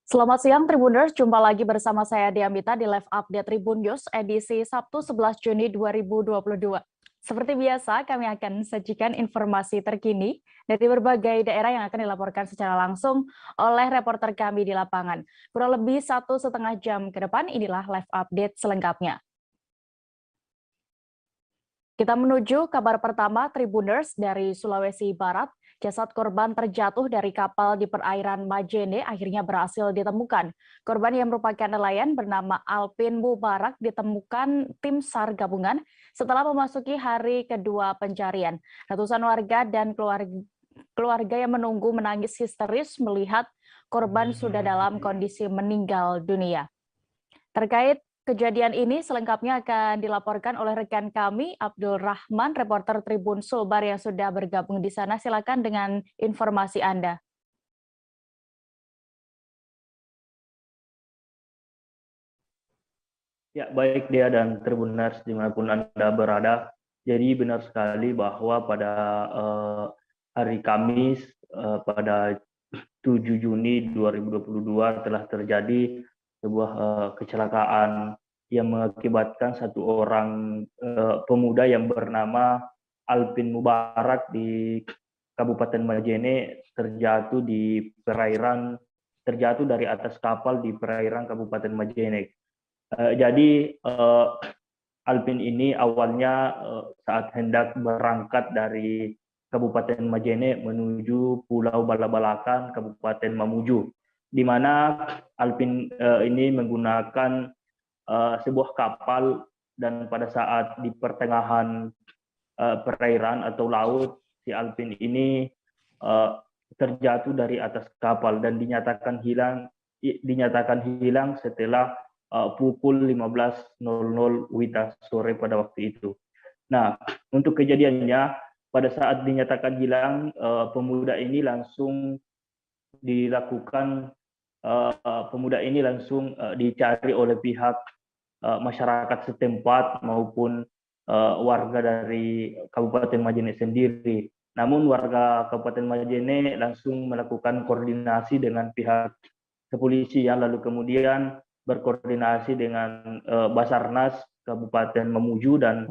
Selamat siang Tribuners, jumpa lagi bersama saya Diamita di Live Update Tribun News edisi Sabtu 11 Juni 2022. Seperti biasa, kami akan sajikan informasi terkini dari berbagai daerah yang akan dilaporkan secara langsung oleh reporter kami di lapangan. Kurang lebih 1,5 jam ke depan, inilah Live Update selengkapnya. Kita menuju kabar pertama Tribuners dari Sulawesi Barat. Jasad korban terjatuh dari kapal di perairan Majene akhirnya berhasil ditemukan. Korban yang merupakan nelayan bernama Alpin Mubarak ditemukan tim SAR gabungan setelah memasuki hari kedua pencarian. Ratusan warga dan keluarga yang menunggu menangis histeris melihat korban sudah dalam kondisi meninggal dunia. Terkait kejadian ini selengkapnya akan dilaporkan oleh rekan kami, Abdul Rahman, reporter Tribun Sulbar yang sudah bergabung di sana. Silakan dengan informasi Anda. Ya, baik Dea dan Tribuners dimanapun Anda berada. Jadi benar sekali bahwa pada hari Kamis pada 7 Juni 2022 telah terjadi sebuah kecelakaan yang mengakibatkan satu orang pemuda yang bernama Alpin Mubarak di Kabupaten Majene terjatuh dari atas kapal di perairan Kabupaten Majene. Jadi Alpin ini awalnya saat hendak berangkat dari Kabupaten Majene menuju Pulau Balabalakan, Kabupaten Mamuju, di mana Alpin ini menggunakan sebuah kapal dan pada saat di pertengahan perairan atau laut, si Alpin ini terjatuh dari atas kapal dan dinyatakan hilang setelah pukul 15.00 WITA sore pada waktu itu. Nah, untuk kejadiannya, pada saat dinyatakan hilang, pemuda ini langsung dicari oleh pihak masyarakat setempat maupun warga dari Kabupaten Majene sendiri. Namun warga Kabupaten Majene langsung melakukan koordinasi dengan pihak kepolisian, lalu kemudian berkoordinasi dengan Basarnas Kabupaten Mamuju dan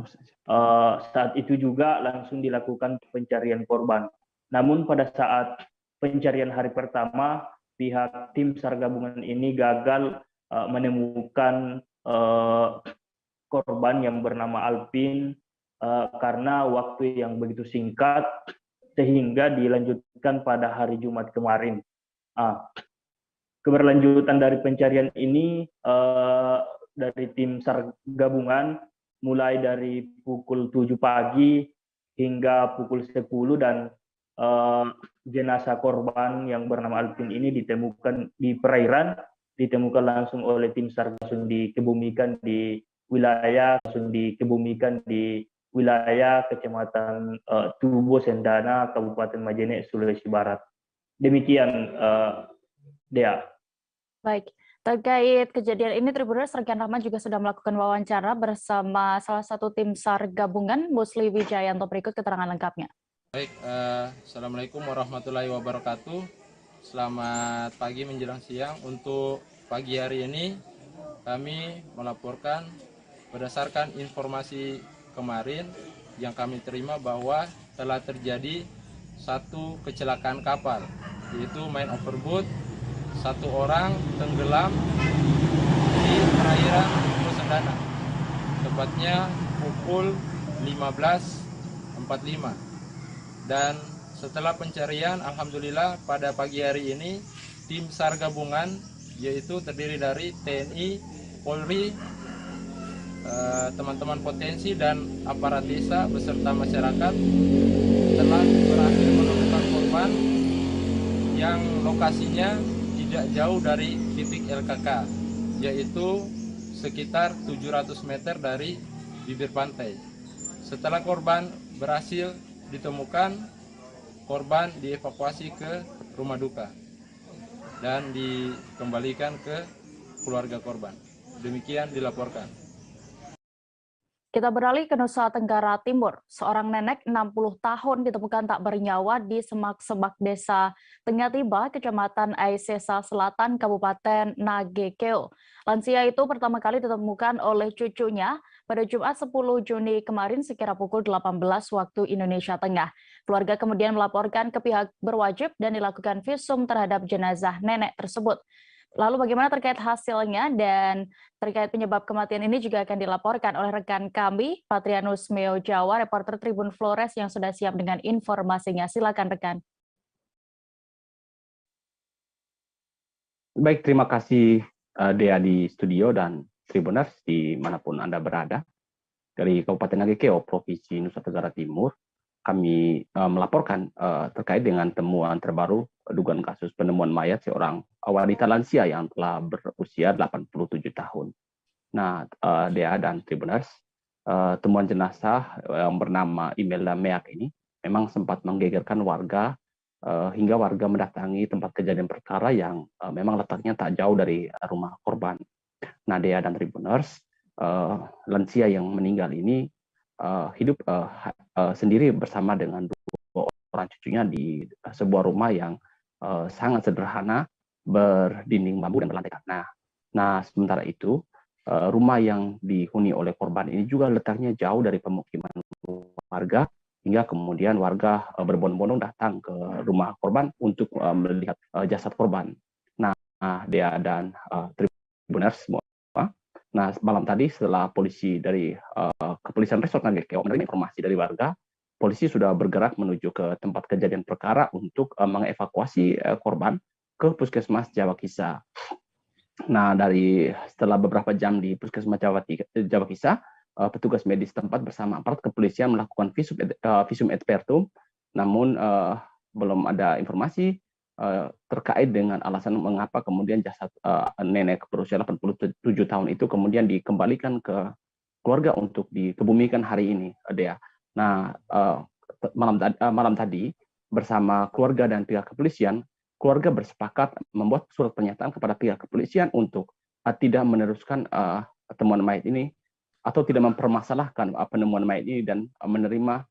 saat itu juga langsung dilakukan pencarian korban. Namun pada saat pencarian hari pertama, pihak tim SAR gabungan ini gagal menemukan korban yang bernama Alpin karena waktu yang begitu singkat sehingga dilanjutkan pada hari Jumat kemarin. Keberlanjutan dari pencarian ini dari tim SAR gabungan mulai dari pukul 7 pagi hingga pukul 10 dan jenazah korban yang bernama Alpin ini ditemukan di perairan, ditemukan langsung oleh tim SAR, langsung dikebumikan di wilayah Kecamatan Tubo Sendana, Kabupaten Majene, Sulawesi Barat. Demikian Dea. Baik, terkait kejadian ini Tribuners, rekan Rahman juga sudah melakukan wawancara bersama salah satu tim SAR gabungan, Musli Wijayanto. Berikut keterangan lengkapnya. Baik, Assalamualaikum warahmatullahi wabarakatuh. Selamat pagi menjelang siang. Untuk pagi hari ini kami melaporkan berdasarkan informasi kemarin yang kami terima bahwa telah terjadi satu kecelakaan kapal, yaitu main overboard. Satu orang tenggelam di perairan Pulau Sendana, tepatnya pukul 15.45. Dan setelah pencarian, alhamdulillah pada pagi hari ini tim SAR gabungan, yaitu terdiri dari TNI, Polri, teman-teman potensi dan aparat desa beserta masyarakat telah berhasil menemukan korban yang lokasinya tidak jauh dari titik LKK, yaitu sekitar 700 meter dari bibir pantai. Setelah korban berhasil ditemukan, korban dievakuasi ke rumah duka dan dikembalikan ke keluarga korban. Demikian dilaporkan. Kita beralih ke Nusa Tenggara Timur. Seorang nenek 60 tahun ditemukan tak bernyawa di semak-semak desa Tengah Tiba, Kecamatan Aisesa Selatan, Kabupaten Nagekeo. Lansia itu pertama kali ditemukan oleh cucunya pada Jumat 10 Juni kemarin sekira pukul 18 waktu Indonesia Tengah. Keluarga kemudian melaporkan ke pihak berwajib dan dilakukan visum terhadap jenazah nenek tersebut. Lalu bagaimana terkait hasilnya dan terkait penyebab kematian ini juga akan dilaporkan oleh rekan kami, Patrianus Meo Jawa, reporter Tribun Flores yang sudah siap dengan informasinya. Silakan rekan. Baik, terima kasih Dea di studio dan Tribuners dimanapun Anda berada. Dari Kabupaten Nagekeo, Provinsi Nusa Tenggara Timur, kami melaporkan terkait dengan temuan terbaru dugaan kasus penemuan mayat seorang wanita lansia yang telah berusia 87 tahun. Nah, Dea dan Tribuners, temuan jenazah yang bernama Imelda Meak ini memang sempat menggegerkan warga hingga warga mendatangi tempat kejadian perkara yang memang letaknya tak jauh dari rumah korban. Nah, Dea dan Tribuners, lansia yang meninggal ini hidup sendiri bersama dengan dua orang cucunya di sebuah rumah yang sangat sederhana, berdinding bambu dan berlantai tanah. Nah, sementara itu rumah yang dihuni oleh korban ini juga letaknya jauh dari pemukiman warga, hingga kemudian warga berbondong-bondong datang ke rumah korban untuk melihat jasad korban. Nah, Dea dan Tribuners semua. Nah, malam tadi setelah polisi dari Kepolisian Resort Nagekeo menerima informasi dari warga, polisi sudah bergerak menuju ke tempat kejadian perkara untuk mengevakuasi korban ke Puskesmas Jawa Kisah. Nah, setelah beberapa jam di Puskesmas Jawa Kisah, petugas medis tempat bersama aparat kepolisian melakukan visum et spertum, namun belum ada informasi terkait dengan alasan mengapa kemudian jasad nenek berusia 87 tahun itu kemudian dikembalikan ke keluarga untuk dikebumikan hari ini, Dea. Nah, malam tadi bersama keluarga dan pihak kepolisian, keluarga bersepakat membuat surat pernyataan kepada pihak kepolisian untuk tidak meneruskan temuan mayat ini atau tidak mempermasalahkan penemuan mayat ini dan menerima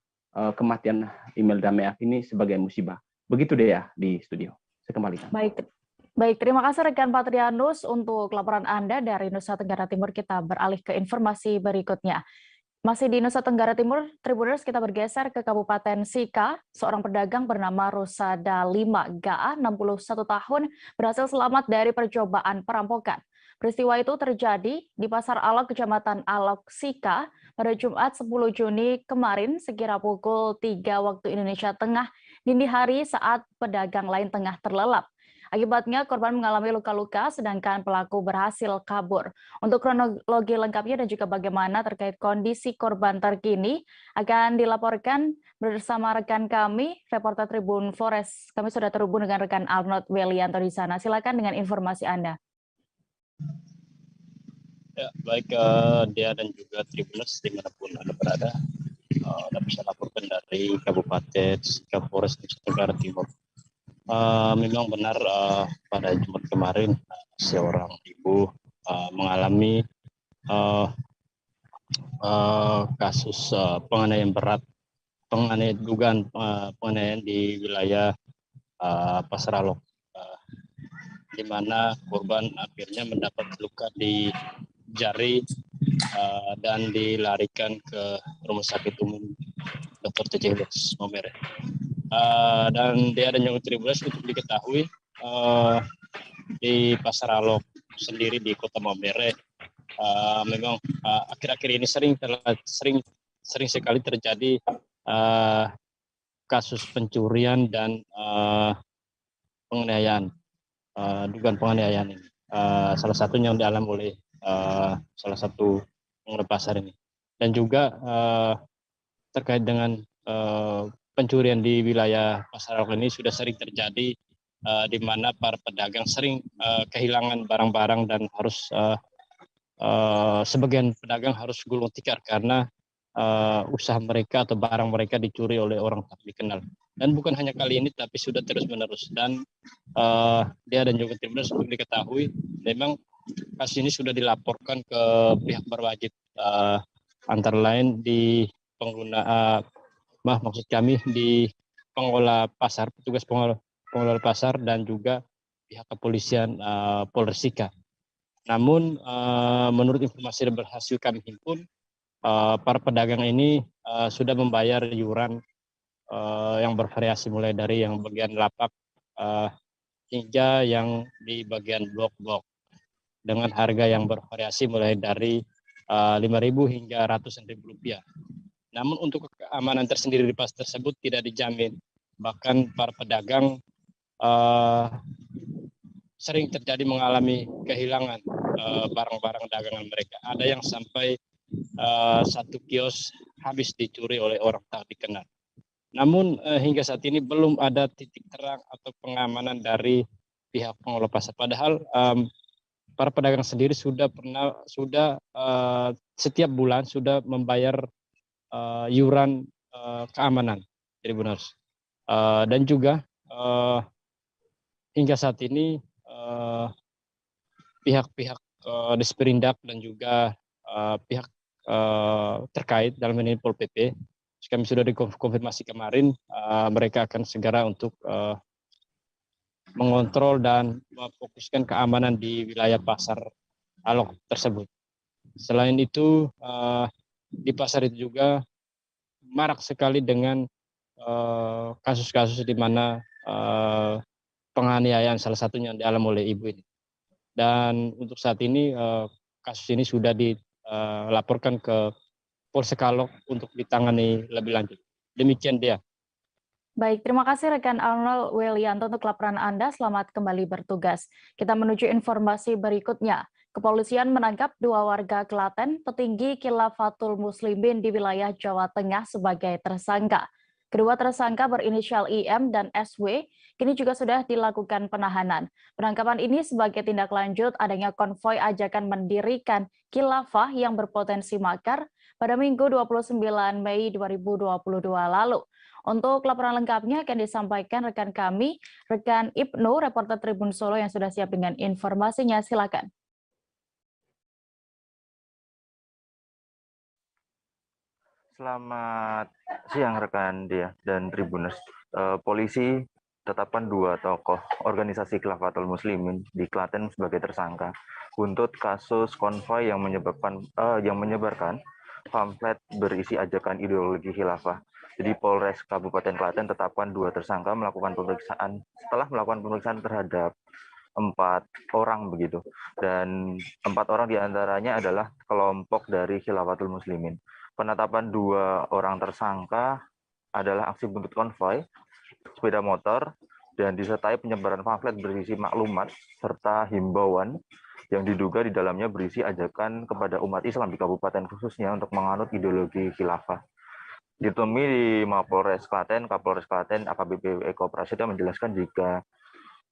kematian Imelda Meak ini sebagai musibah. Begitu Dea di studio. Saya kembalikan. Baik, terima kasih rekan Patrianus untuk laporan Anda dari Nusa Tenggara Timur. Kita beralih ke informasi berikutnya. Masih di Nusa Tenggara Timur, Tribuners, kita bergeser ke Kabupaten Sika. Seorang pedagang bernama Rusada 5 Gaa, 61 tahun, berhasil selamat dari percobaan perampokan. Peristiwa itu terjadi di Pasar Alok, Kecamatan Alok, Sika, pada Jumat 10 Juni kemarin, sekira pukul 3 waktu Indonesia Tengah, dini hari saat pedagang lain tengah terlelap. Akibatnya korban mengalami luka-luka sedangkan pelaku berhasil kabur. Untuk kronologi lengkapnya dan juga bagaimana terkait kondisi korban terkini akan dilaporkan bersama rekan kami, reporter Tribun Flores. Kami sudah terhubung dengan rekan Arnold Welianto di sana. Silakan dengan informasi Anda. Ya, baik Dea dan juga Tribuners dimanapun Anda berada, dapat saya laporkan dari Kabupaten Sika Flores Nusa Tenggara Timur. Memang benar pada Jumat kemarin seorang ibu mengalami kasus penganiayaan berat, dugaan penganiayaan di wilayah Pasar Alok, di mana korban akhirnya mendapat luka di jari dan dilarikan ke Rumah Sakit Umum Dr. T.J. Momere. Dan dia ada yang Tribuners untuk diketahui di Pasar Alok sendiri di Kota Momere memang akhir-akhir ini sering sekali terjadi kasus pencurian dan penganiayaan, dugaan penganiayaan ini. Salah satunya yang dialami oleh salah satu pengguna pasar ini, dan juga terkait dengan pencurian di wilayah Pasar Alok ini sudah sering terjadi, di mana para pedagang sering kehilangan barang-barang dan harus sebagian pedagang harus gulung tikar karena usaha mereka atau barang mereka dicuri oleh orang tak dikenal. Dan bukan hanya kali ini, tapi sudah terus-menerus. Dan dia dan juga Tribuners untuk diketahui, memang kasus ini sudah dilaporkan ke pihak berwajib antara lain di maksud kami di pengelola pasar, petugas pengelola pasar dan juga pihak kepolisian Polres Sika. Namun menurut informasi yang berhasil kami himpun, para pedagang ini sudah membayar iuran yang bervariasi mulai dari yang bagian lapak hingga yang di bagian blok-blok dengan harga yang bervariasi mulai dari 5.000 hingga ratusan ribu rupiah. Namun untuk keamanan tersendiri di pasar tersebut tidak dijamin. Bahkan para pedagang sering terjadi mengalami kehilangan barang-barang dagangan mereka. Ada yang sampai satu kios habis dicuri oleh orang tak dikenal. Namun hingga saat ini belum ada titik terang atau pengamanan dari pihak pengelola pasar. Padahal para pedagang sendiri sudah setiap bulan sudah membayar iuran keamanan, Tribuners. Dan juga hingga saat ini pihak-pihak Disperindak dan juga pihak terkait dalam ini Pol PP, kami sudah dikonfirmasi kemarin, mereka akan segera untuk mengontrol dan memfokuskan keamanan di wilayah pasar Alok tersebut. Selain itu, di pasar itu juga marak sekali dengan kasus-kasus di mana penganiayaan salah satunya yang dialami oleh ibu ini. Dan untuk saat ini kasus ini sudah dilaporkan ke Polsek Alok untuk ditangani lebih lanjut. Demikian dia. Baik, terima kasih rekan Arnold Welianto untuk laporan Anda. Selamat kembali bertugas. Kita menuju informasi berikutnya. Kepolisian menangkap 2 warga Klaten, petinggi Khilafatul Muslimin di wilayah Jawa Tengah sebagai tersangka. Kedua tersangka berinisial IM dan SW kini juga sudah dilakukan penahanan. Penangkapan ini sebagai tindak lanjut adanya konvoi ajakan mendirikan khilafah yang berpotensi makar pada Minggu 29 Mei 2022 lalu. Untuk laporan lengkapnya akan disampaikan rekan kami, rekan Ibnu, reporter Tribun Solo yang sudah siap dengan informasinya. Silakan. Selamat siang rekan Dia dan Tribuners. Polisi tetapkan 2 tokoh organisasi Khilafatul Muslimin di Klaten sebagai tersangka untuk kasus konvoi yang menyebarkan pamflet berisi ajakan ideologi khilafah. Jadi Polres Kabupaten Klaten tetapkan 2 tersangka setelah melakukan pemeriksaan terhadap 4 orang begitu, dan 4 orang diantaranya adalah kelompok dari Khilafatul Muslimin. Penetapan 2 orang tersangka adalah aksi buntut konvoi sepeda motor dan disertai penyebaran pamflet berisi maklumat serta himbauan yang diduga di dalamnya berisi ajakan kepada umat Islam di kabupaten khususnya untuk menganut ideologi khilafah. Ditemui di Mapolres Klaten, Kapolres Klaten AKBP Eko Prasetya menjelaskan jika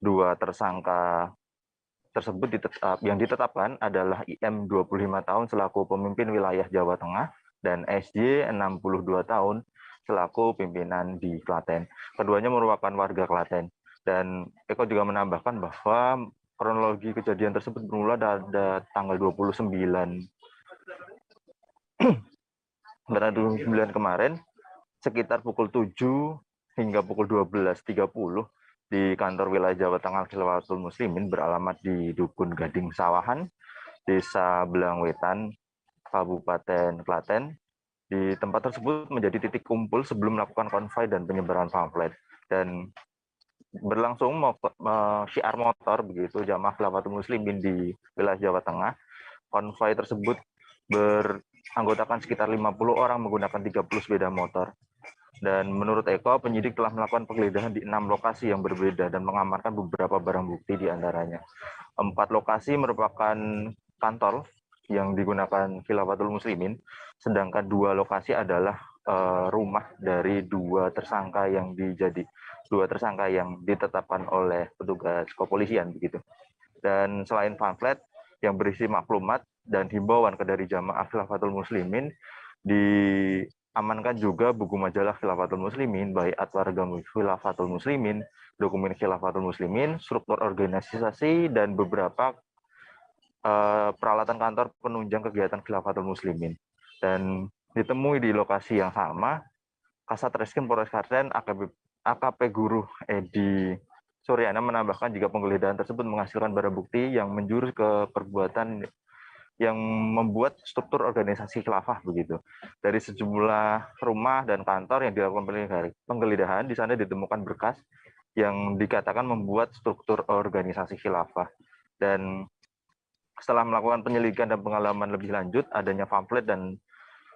2 tersangka tersebut yang ditetapkan adalah IM 25 tahun selaku pemimpin wilayah Jawa Tengah dan SJ 62 tahun selaku pimpinan di Klaten. Keduanya merupakan warga Klaten. Dan Eko juga menambahkan bahwa kronologi kejadian tersebut bermula pada tanggal 29 kemarin sekitar pukul 7 hingga pukul 12.30 di kantor wilayah Jawa Tengah Khilafatul Muslimin beralamat di Dukun Gading Sawahan, Desa Belangwetan, Kabupaten Klaten. Di tempat tersebut menjadi titik kumpul sebelum melakukan konvoi dan penyebaran pamflet. Dan berlangsung syiar motor begitu jamaah Khilafatul Muslimin di wilayah Jawa Tengah. Konvoi tersebut beranggotakan sekitar 50 orang menggunakan 30 sepeda motor. Dan menurut Eko, penyidik telah melakukan penggeledahan di 6 lokasi yang berbeda dan mengamankan beberapa barang bukti di antaranya. 4 lokasi merupakan kantor yang digunakan Khilafatul Muslimin, sedangkan 2 lokasi adalah rumah dari 2 tersangka yang ditetapkan oleh petugas kepolisian begitu. Dan selain pamflet yang berisi maklumat dan himbauan dari jamaah Khilafatul Muslimin, diamankan juga buku majalah Khilafatul Muslimin, baiat warga Khilafatul Muslimin, dokumen Khilafatul Muslimin, struktur organisasi, dan beberapa peralatan kantor penunjang kegiatan Khilafatul Muslimin. Dan ditemui di lokasi yang sama, Kasat Reskrim Polres Klaten AKP Guru Edi Suryana menambahkan jika penggeledahan tersebut menghasilkan barang bukti yang menjurus ke perbuatan yang membuat struktur organisasi khilafah begitu. Dari sejumlah rumah dan kantor yang dilakukan penggeledahan, di sana ditemukan berkas yang dikatakan membuat struktur organisasi khilafah. Dan setelah melakukan penyelidikan dan pengalaman lebih lanjut, adanya pamflet dan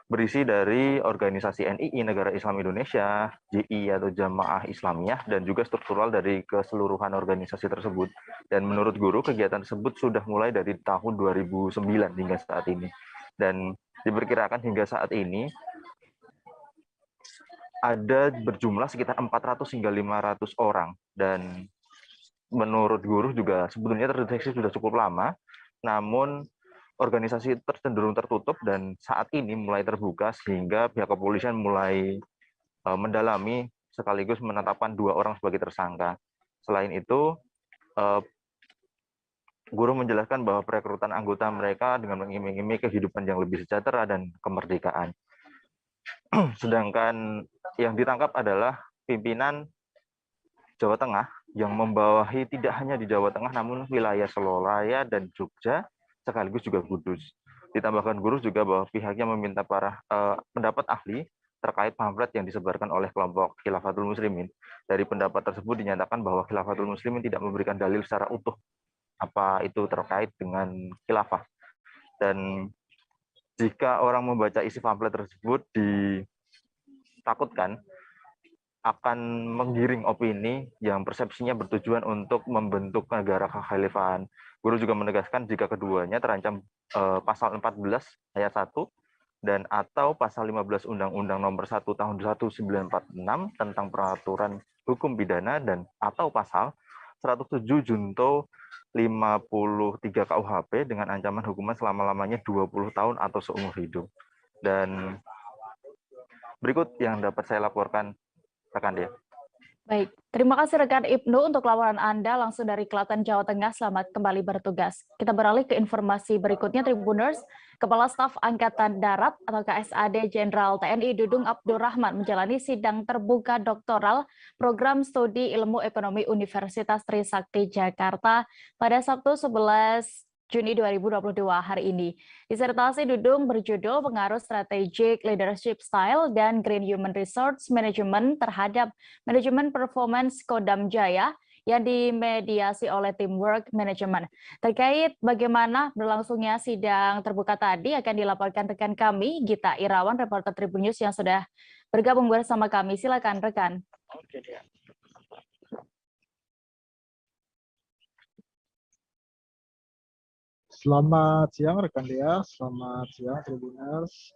berisi dari organisasi NII Negara Islam Indonesia, JI atau Jamaah Islamiyah, dan juga struktural dari keseluruhan organisasi tersebut. Dan menurut guru, kegiatan tersebut sudah mulai dari tahun 2009 hingga saat ini. Dan diperkirakan hingga saat ini ada berjumlah sekitar 400 hingga 500 orang. Dan menurut guru juga sebetulnya terdeteksi sudah cukup lama, namun organisasi cenderung tertutup dan saat ini mulai terbuka sehingga pihak kepolisian mulai mendalami sekaligus menetapkan 2 orang sebagai tersangka. Selain itu, guru menjelaskan bahwa perekrutan anggota mereka dengan mengiming-iming kehidupan yang lebih sejahtera dan kemerdekaan. Sedangkan yang ditangkap adalah pimpinan Jawa Tengah yang membawahi tidak hanya di Jawa Tengah namun wilayah Soloraya dan Jogja, sekaligus juga Kudus. Ditambahkan guru juga bahwa pihaknya meminta pendapat ahli terkait pamflet yang disebarkan oleh kelompok Khilafatul Muslimin. Dari pendapat tersebut dinyatakan bahwa Khilafatul Muslimin tidak memberikan dalil secara utuh apa itu terkait dengan khilafah. Dan jika orang membaca isi pamflet tersebut ditakutkan akan menggiring opini yang persepsinya bertujuan untuk membentuk negara kekhalifahan. Guru juga menegaskan jika keduanya terancam pasal 14 ayat 1 dan atau pasal 15 Undang-Undang Nomor 1 Tahun 1946 tentang peraturan hukum pidana dan atau pasal 107 Junto 53 KUHP dengan ancaman hukuman selama-lamanya 20 tahun atau seumur hidup. Dan berikut yang dapat saya laporkan rekan dia. Baik, terima kasih rekan Ibnu untuk laporan Anda langsung dari Klaten, Jawa Tengah. Selamat kembali bertugas. Kita beralih ke informasi berikutnya, Tribuners. Kepala Staf Angkatan Darat atau KSAD Jenderal TNI Dudung Abdurrahman menjalani sidang terbuka doktoral Program Studi Ilmu Ekonomi Universitas Trisakti Jakarta pada Sabtu 11 Juni 2022 hari ini. Disertasi Dudung berjudul Pengaruh Strategic Leadership Style dan Green Human Resource Management terhadap Manajemen Performance Kodam Jaya yang dimediasi oleh Teamwork Management. Terkait bagaimana berlangsungnya sidang terbuka tadi akan dilaporkan rekan kami, Gita Irawan, reporter Tribun News yang sudah bergabung bersama kami. Silakan rekan. Oke, dia. Selamat siang rekan Dea, selamat siang Tribuners.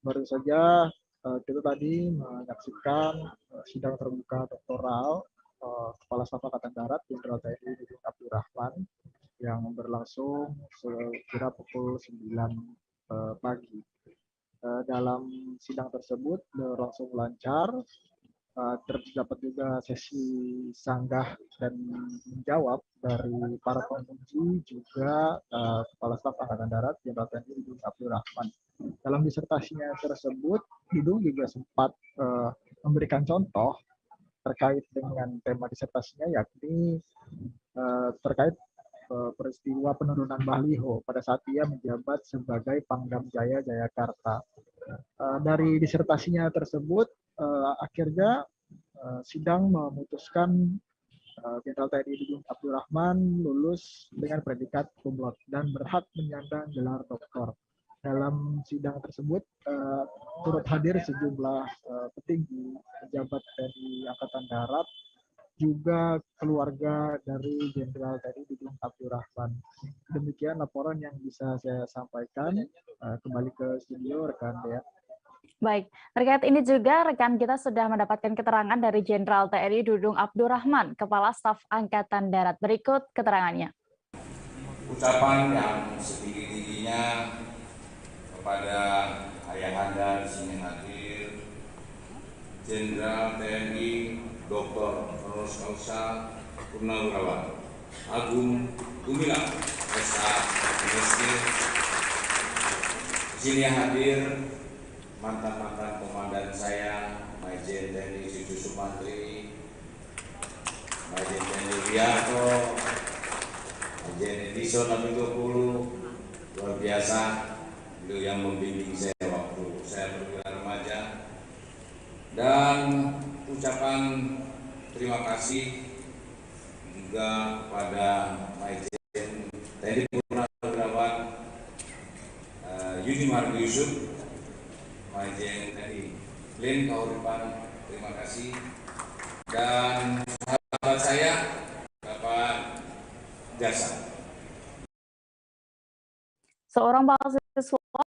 Baru saja kita tadi menyaksikan sidang terbuka doktoral Kepala Staf Angkatan Darat Jenderal TNI Dudung Abdurrahman yang berlangsung sekira pukul 9 pagi. Dalam sidang tersebut berlangsung lancar. Terdapat juga sesi sanggah dan menjawab dari para penguji juga Kepala Staf Angkatan Darat Jenderal TNI Dudung Abdurrahman. Dalam disertasinya tersebut, Dudung juga sempat memberikan contoh terkait dengan tema disertasinya, yakni terkait peristiwa penurunan baliho pada saat ia menjabat sebagai Pangdam Jaya Jayakarta. Dari disertasinya tersebut, akhirnya sidang memutuskan Jenderal TNI Dudung Abdurrahman lulus dengan predikat cum laude dan berhak menyandang gelar doktor. Dalam sidang tersebut turut hadir sejumlah petinggi pejabat TNI Angkatan Darat, juga keluarga dari Jenderal TNI Dudung Abdurrahman. Demikian laporan yang bisa saya sampaikan. Kembali ke studio rekan Dea. Baik, terkait ini juga rekan kita sudah mendapatkan keterangan dari Jenderal TNI Dudung Abdurrahman, Kepala Staf Angkatan Darat. Berikut keterangannya. Ucapan yang setinggi-tingginya kepada ayahanda di sini hadir, Jenderal TNI Dr. Honoris Causa Purnawirawan Agung Gumilang, SH MSc, sini yang hadir mantan-mantan komandan saya, Majen TNI Cucu Sumantri, Majen TNI Wiarto, Majen Edison Abidopulu, luar biasa, beliau yang membimbing saya waktu saya berwira remaja. Dan ucapan terima kasih juga kepada Majen TNI Purnawirawan Yudi Margo Yusuf, Majen TNI Lin Kahuripan, terima kasih. Dan sahabat saya, Bapak Jasa. Seorang mahasiswa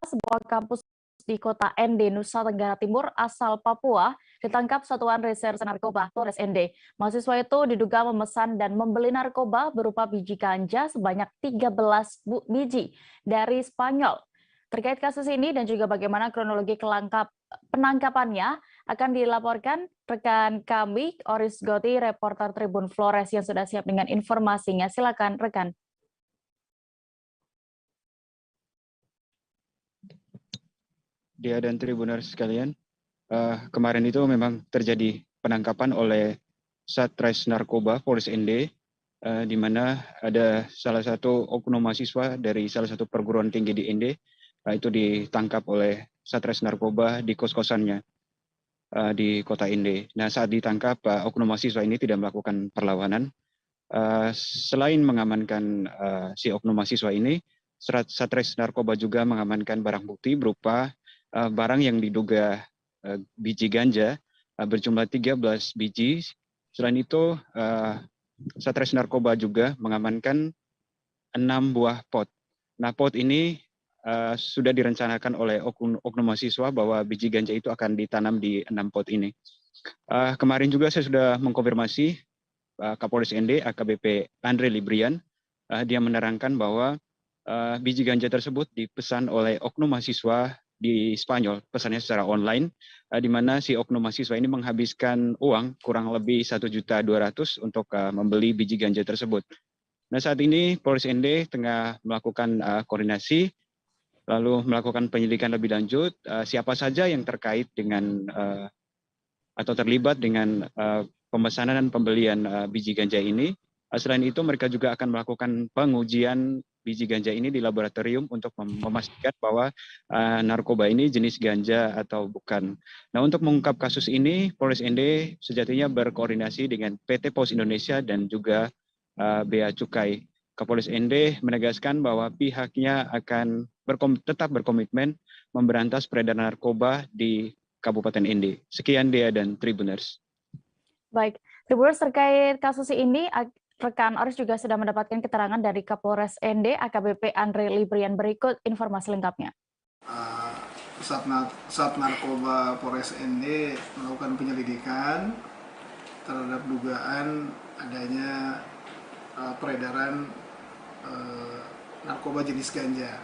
sebuah kampus di kota ND, Nusa Tenggara Timur asal Papua ditangkap Satuan Reserse Narkoba Polres ND. Mahasiswa itu diduga memesan dan membeli narkoba berupa biji ganja sebanyak 13 biji dari Spanyol. Terkait kasus ini dan juga bagaimana kronologi penangkapannya akan dilaporkan rekan kami, Oris Goti, reporter Tribun Flores yang sudah siap dengan informasinya. Silakan rekan. Dia dan Tribuners sekalian, kemarin itu memang terjadi penangkapan oleh Satres Narkoba Polres ND, di mana ada salah satu oknum mahasiswa dari salah satu perguruan tinggi di ND, itu ditangkap oleh Satres Narkoba di kos-kosannya di kota ND. Nah, saat ditangkap, oknum mahasiswa ini tidak melakukan perlawanan. Selain mengamankan si oknum mahasiswa ini, Satres Narkoba juga mengamankan barang bukti berupa barang yang diduga biji ganja berjumlah 13 biji. Selain itu, Satres Narkoba juga mengamankan 6 buah pot. Nah, pot ini sudah direncanakan oleh oknum mahasiswa bahwa biji ganja itu akan ditanam di 6 pot ini. Kemarin juga saya sudah mengkonfirmasi Kapolres ND AKBP Andre Librian. Dia menerangkan bahwa biji ganja tersebut dipesan oleh oknum mahasiswa di Spanyol, pesannya secara online, di mana si oknum mahasiswa ini menghabiskan uang kurang lebih 1.200.000 untuk membeli biji ganja tersebut. Nah, saat ini Polres ND tengah melakukan koordinasi, lalu melakukan penyelidikan lebih lanjut, siapa saja yang terkait dengan atau terlibat dengan pemesanan dan pembelian biji ganja ini. Selain itu, mereka juga akan melakukan pengujian biji ganja ini di laboratorium untuk memastikan bahwa narkoba ini jenis ganja atau bukan. Nah, untuk mengungkap kasus ini, Polres ND sejatinya berkoordinasi dengan PT Pos Indonesia dan juga Bea Cukai. Kapolres ND menegaskan bahwa pihaknya akan tetap berkomitmen memberantas peredaran narkoba di Kabupaten ND. Sekian Dea dan Tribuners. Baik, Tribuners, terkait kasus ini, rekan Oris juga sudah mendapatkan keterangan dari Kapolres ND AKBP Andre Librian. Berikut informasi lengkapnya. Sat Narkoba Polres ND melakukan penyelidikan terhadap dugaan adanya peredaran narkoba jenis ganja.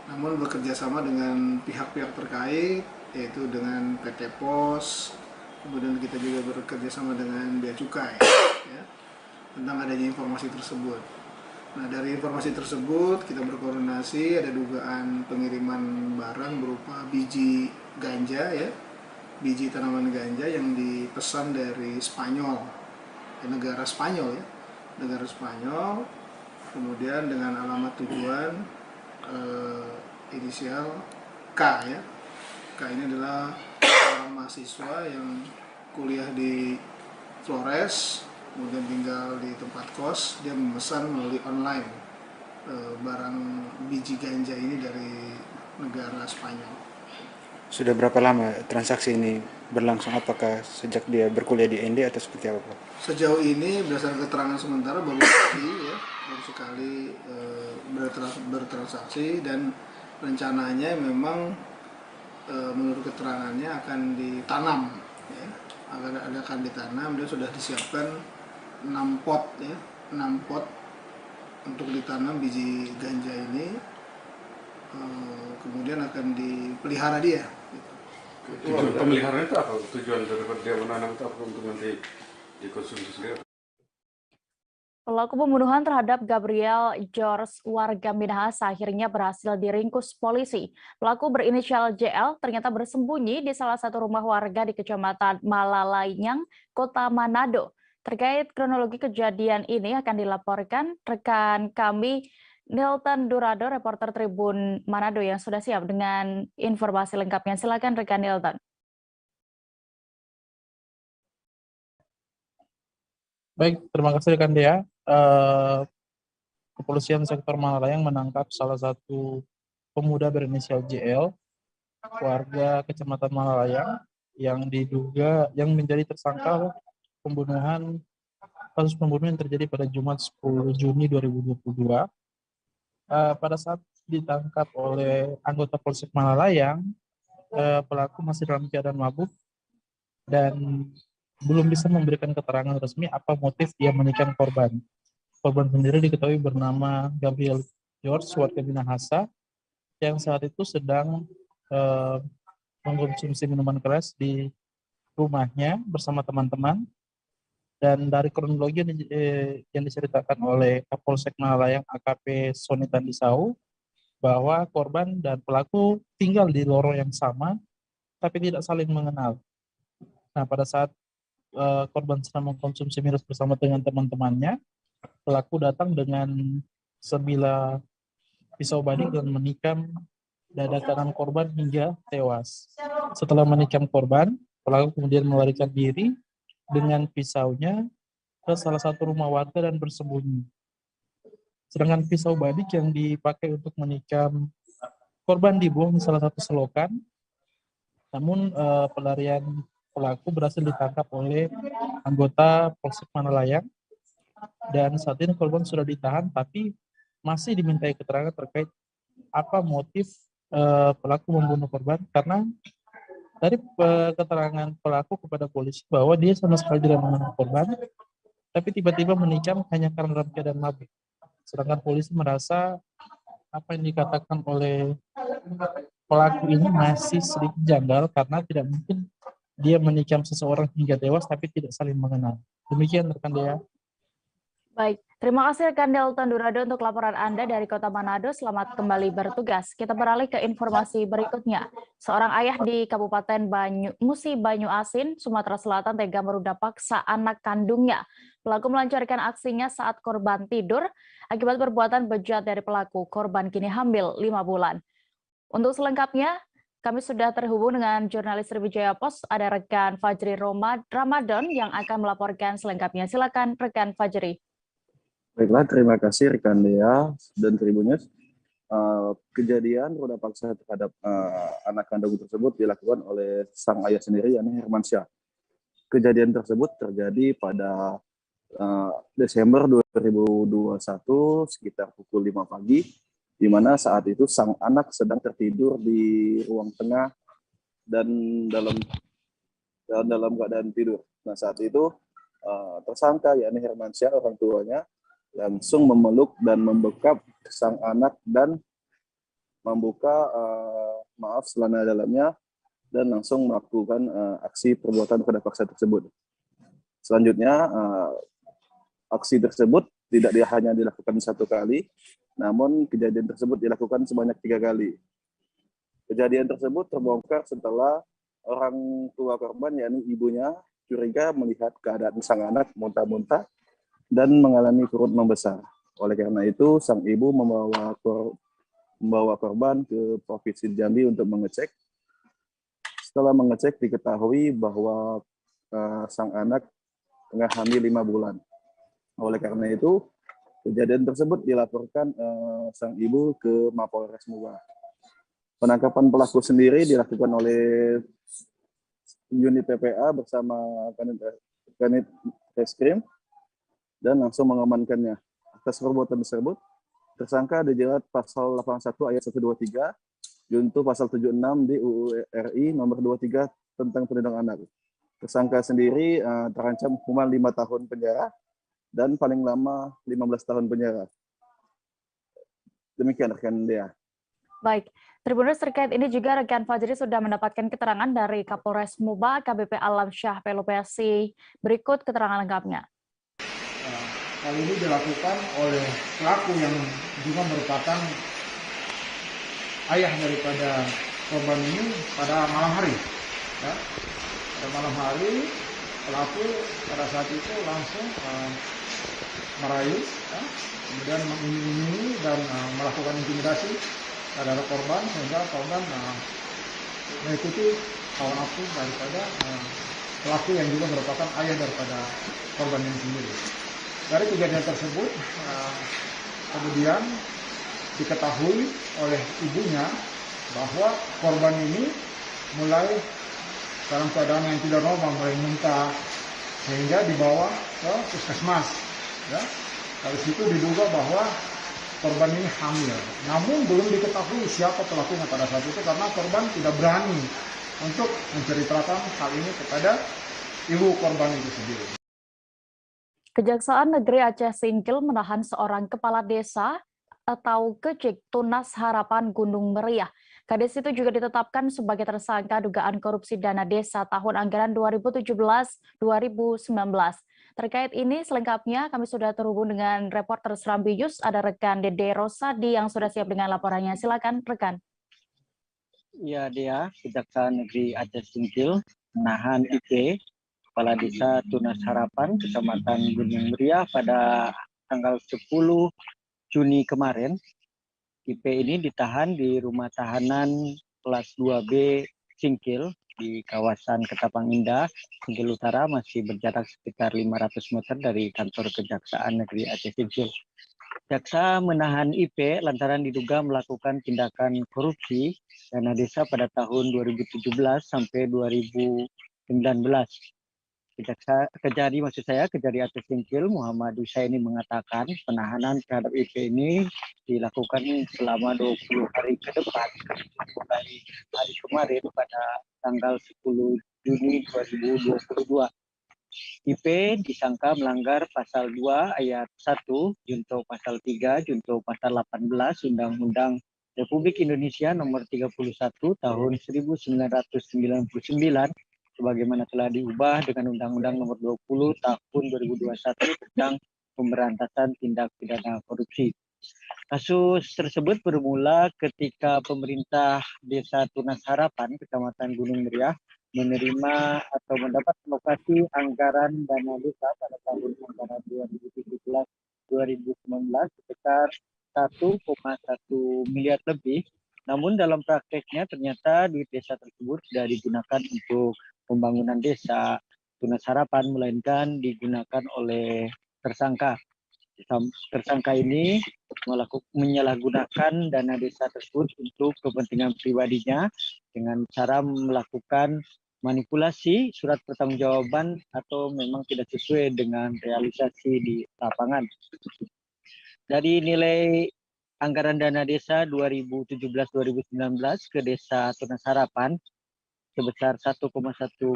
Namun bekerjasama dengan pihak-pihak terkait, yaitu dengan PT Pos, kemudian kita juga bekerjasama dengan Bea Cukai, ya, tentang adanya informasi tersebut. Nah, dari informasi tersebut kita berkoordinasi, ada dugaan pengiriman barang berupa biji ganja, ya, biji tanaman ganja yang dipesan dari Spanyol, negara Spanyol, ya, negara Spanyol, kemudian dengan alamat tujuan inisial K, ya. K ini adalah seorang mahasiswa yang kuliah di Flores, kemudian tinggal di tempat kos. Dia memesan melalui online barang biji ganja ini dari negara Spanyol. Sudah berapa lama transaksi ini berlangsung? Apakah sejak dia berkuliah di ND atau seperti apa, Pak? Sejauh ini berdasarkan keterangan sementara baru sekali bertransaksi, dan rencananya memang menurut keterangannya akan ditanam, ya, akan ditanam. Dia sudah disiapkan 6 pot, ya, 6 pot untuk ditanam biji ganja ini, kemudian akan dipelihara dia. Tujuan pemeliharaan itu apa? Tujuan daripada dia menanam itu apa? Untuk nanti dikonsumsi sendiri? Pelaku pembunuhan terhadap Gabriel George warga Minahasa akhirnya berhasil diringkus polisi. Pelaku berinisial JL ternyata bersembunyi di salah satu rumah warga di Kecamatan Malalayang, Kota Manado. Terkait kronologi kejadian ini akan dilaporkan rekan kami Nilton Durado, reporter Tribun Manado yang sudah siap dengan informasi lengkapnya. Silakan rekan Nilton. Baik, terima kasih rekan Dea. Kepolisian sektor Malalayang menangkap salah satu pemuda berinisial JL, warga Kecamatan Malalayang, yang menjadi tersangka kasus pembunuhan yang terjadi pada Jumat 10 Juni 2022. Pada saat ditangkap oleh anggota Polsek Malalayang, pelaku masih dalam keadaan mabuk dan belum bisa memberikan keterangan resmi apa motif dia menikam korban. Korban sendiri diketahui bernama Gabriel George, warga Minahasa, yang saat itu sedang mengkonsumsi minuman keras di rumahnya bersama teman-teman. Dan dari kronologi yang diceritakan oleh Kapolsek Malalayang AKP Soni Tandisau, bahwa korban dan pelaku tinggal di lorong yang sama, tapi tidak saling mengenal. Nah, pada saat korban sedang mengkonsumsi miras bersama dengan teman-temannya, pelaku datang dengan sebilah pisau badik dan menikam dada kanan korban hingga tewas. Setelah menikam korban, pelaku kemudian melarikan diri dengan pisaunya ke salah satu rumah warga dan bersembunyi. Sedangkan pisau badik yang dipakai untuk menikam korban dibuang di salah satu selokan. Namun pelarian pelaku berhasil ditangkap oleh anggota Polsek Malalayang, dan saat ini korban sudah ditahan tapi masih dimintai keterangan terkait apa motif pelaku membunuh korban, karena dari keterangan pelaku kepada polisi bahwa dia sama sekali tidak mengenal korban, tapi tiba-tiba menikam hanya karena dalam keadaan mabuk. Sedangkan polisi merasa apa yang dikatakan oleh pelaku ini masih sedikit janggal, karena tidak mungkin dia menikam seseorang hingga tewas tapi tidak saling mengenal. Demikian rekan Dea. Baik, terima kasih rekan Nilton Durado untuk laporan Anda dari Kota Manado. Selamat kembali bertugas. Kita beralih ke informasi berikutnya. Seorang ayah di Kabupaten Musi Banyu Asin, Sumatera Selatan tega meruda paksa anak kandungnya. Pelaku melancarkan aksinya saat korban tidur. Akibat perbuatan bejat dari pelaku, korban kini hamil 5 bulan. Untuk selengkapnya, kami sudah terhubung dengan jurnalis Sriwijaya Pos, ada rekan Fajri Ramadan yang akan melaporkan selengkapnya. Silakan rekan Fajri. Baiklah, terima kasih rekan Dea dan Tribunnews. Kejadian ruda paksa terhadap anak kandung tersebut dilakukan oleh sang ayah sendiri, yakni Hermansyah. Kejadian tersebut terjadi pada Desember 2021 sekitar pukul 5 pagi, di mana saat itu sang anak sedang tertidur di ruang tengah dan dalam keadaan tidur. Nah, saat itu tersangka yakni Hermansyah, orang tuanya, langsung memeluk dan membekap sang anak dan membuka celana dalamnya dan langsung melakukan aksi perbuatan ruda paksa tersebut. Selanjutnya aksi tersebut tidak hanya dilakukan satu kali, namun kejadian tersebut dilakukan sebanyak 3 kali. Kejadian tersebut terbongkar setelah orang tua korban, yakni ibunya, curiga melihat keadaan sang anak muntah-muntah dan mengalami perut membesar. Oleh karena itu, sang ibu membawa korban ke Provinsi Jambi untuk mengecek. Setelah mengecek, diketahui bahwa sang anak tengah hamil 5 bulan. Oleh karena itu, kejadian tersebut dilaporkan sang ibu ke Mapolres Muba. Penangkapan pelaku sendiri dilakukan oleh unit PPA bersama Kanit Reskrim dan langsung mengamankannya. Atas perbuatan tersebut, tersangka dijerat pasal 81 ayat 123, junto pasal 76 di UU RI nomor 23 tentang perlindungan anak. Tersangka sendiri terancam hukuman 5 tahun penjara dan paling lama 15 tahun penjara. Demikian rekan Dea. Baik, Tribunnews terkait ini juga rekan Fajri sudah mendapatkan keterangan dari Kapolres Muba, KBP Alam Syah Pelopesi. Berikut keterangan lengkapnya. hal ini dilakukan oleh pelaku yang juga merupakan ayah daripada korban ini pada malam hari. Ya. Pada malam hari pelaku pada saat itu langsung merayu, ya, kemudian mengiming-imingi dan melakukan intimidasi terhadap korban sehingga korban mengikuti hawa nafsu daripada pelaku yang juga merupakan ayah daripada korban ini sendiri. Dari kejadian tersebut kemudian diketahui oleh ibunya bahwa korban ini mulai dalam keadaan yang tidak normal, mulai muntah, sehingga dibawa ke puskesmas. Ya. Dari situ diduga bahwa korban ini hamil. Namun belum diketahui siapa pelakunya pada saat itu karena korban tidak berani untuk menceritakan hal ini kepada ibu korban itu sendiri. Kejaksaan Negeri Aceh Singkil menahan seorang kepala desa atau Kecik Tunas Harapan Gunung Meriah. Kades itu juga ditetapkan sebagai tersangka dugaan korupsi dana desa tahun anggaran 2017-2019. Terkait ini selengkapnya kami sudah terhubung dengan reporter Serambi News, ada rekan Dede Rosadi yang sudah siap dengan laporannya. Silakan rekan. Ya, dia Kejaksaan Negeri Aceh Singkil menahan IP Kepala Desa Tunas Harapan Kecamatan Gunung Meriah pada tanggal 10 Juni kemarin. IP ini ditahan di rumah tahanan kelas 2B Singkil di kawasan Ketapang Indah, Singkil Utara, masih berjarak sekitar 500 meter dari kantor Kejaksaan Negeri Aceh Singkil. Jaksa menahan IP lantaran diduga melakukan tindakan korupsi dana desa pada tahun 2017 sampai 2019. Kejari Aceh Singkil Muhammad Husaini mengatakan penahanan terhadap IP ini dilakukan selama 20 hari ke depan, mulai hari kemarin pada tanggal 10 Juni 2022. IP disangka melanggar pasal 2 ayat 1, junto pasal 3, junto pasal 18 Undang-Undang Republik Indonesia nomor 31 tahun 1999 sebagaimana telah diubah dengan Undang-Undang nomor 20 tahun 2021 tentang pemberantasan tindak pidana korupsi. Kasus tersebut bermula ketika pemerintah Desa Tunas Harapan, Kecamatan Gunung Meriah, menerima atau mendapat alokasi anggaran dana desa pada tahun anggaran 2017-2019 sebesar 1,1 miliar lebih. Namun dalam prakteknya ternyata duit desa tersebut tidak digunakan untuk pembangunan desa Tunas Harapan, melainkan digunakan oleh tersangka. Tersangka ini menyalahgunakan dana desa tersebut untuk kepentingan pribadinya dengan cara melakukan manipulasi surat pertanggungjawaban atau memang tidak sesuai dengan realisasi di lapangan. Dari nilai anggaran dana desa 2017-2019 ke Desa Tunas Harapan sebesar 1,1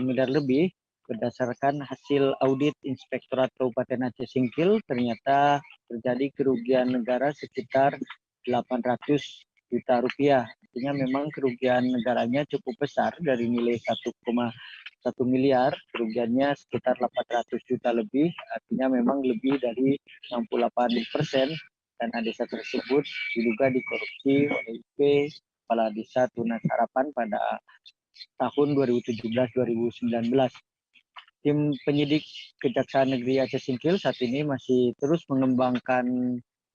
miliar lebih, berdasarkan hasil audit Inspektorat Kabupaten Aceh Singkil, ternyata terjadi kerugian negara sekitar 800 juta rupiah. Artinya memang kerugian negaranya cukup besar, dari nilai 1,1 miliar, kerugiannya sekitar 800 juta lebih, artinya memang lebih dari 68%, dan desa tersebut diduga dikorupsi oleh IP Kepala Desa Tunas Harapan pada tahun 2017-2019. Tim penyidik Kejaksaan Negeri Aceh Singkil saat ini masih terus mengembangkan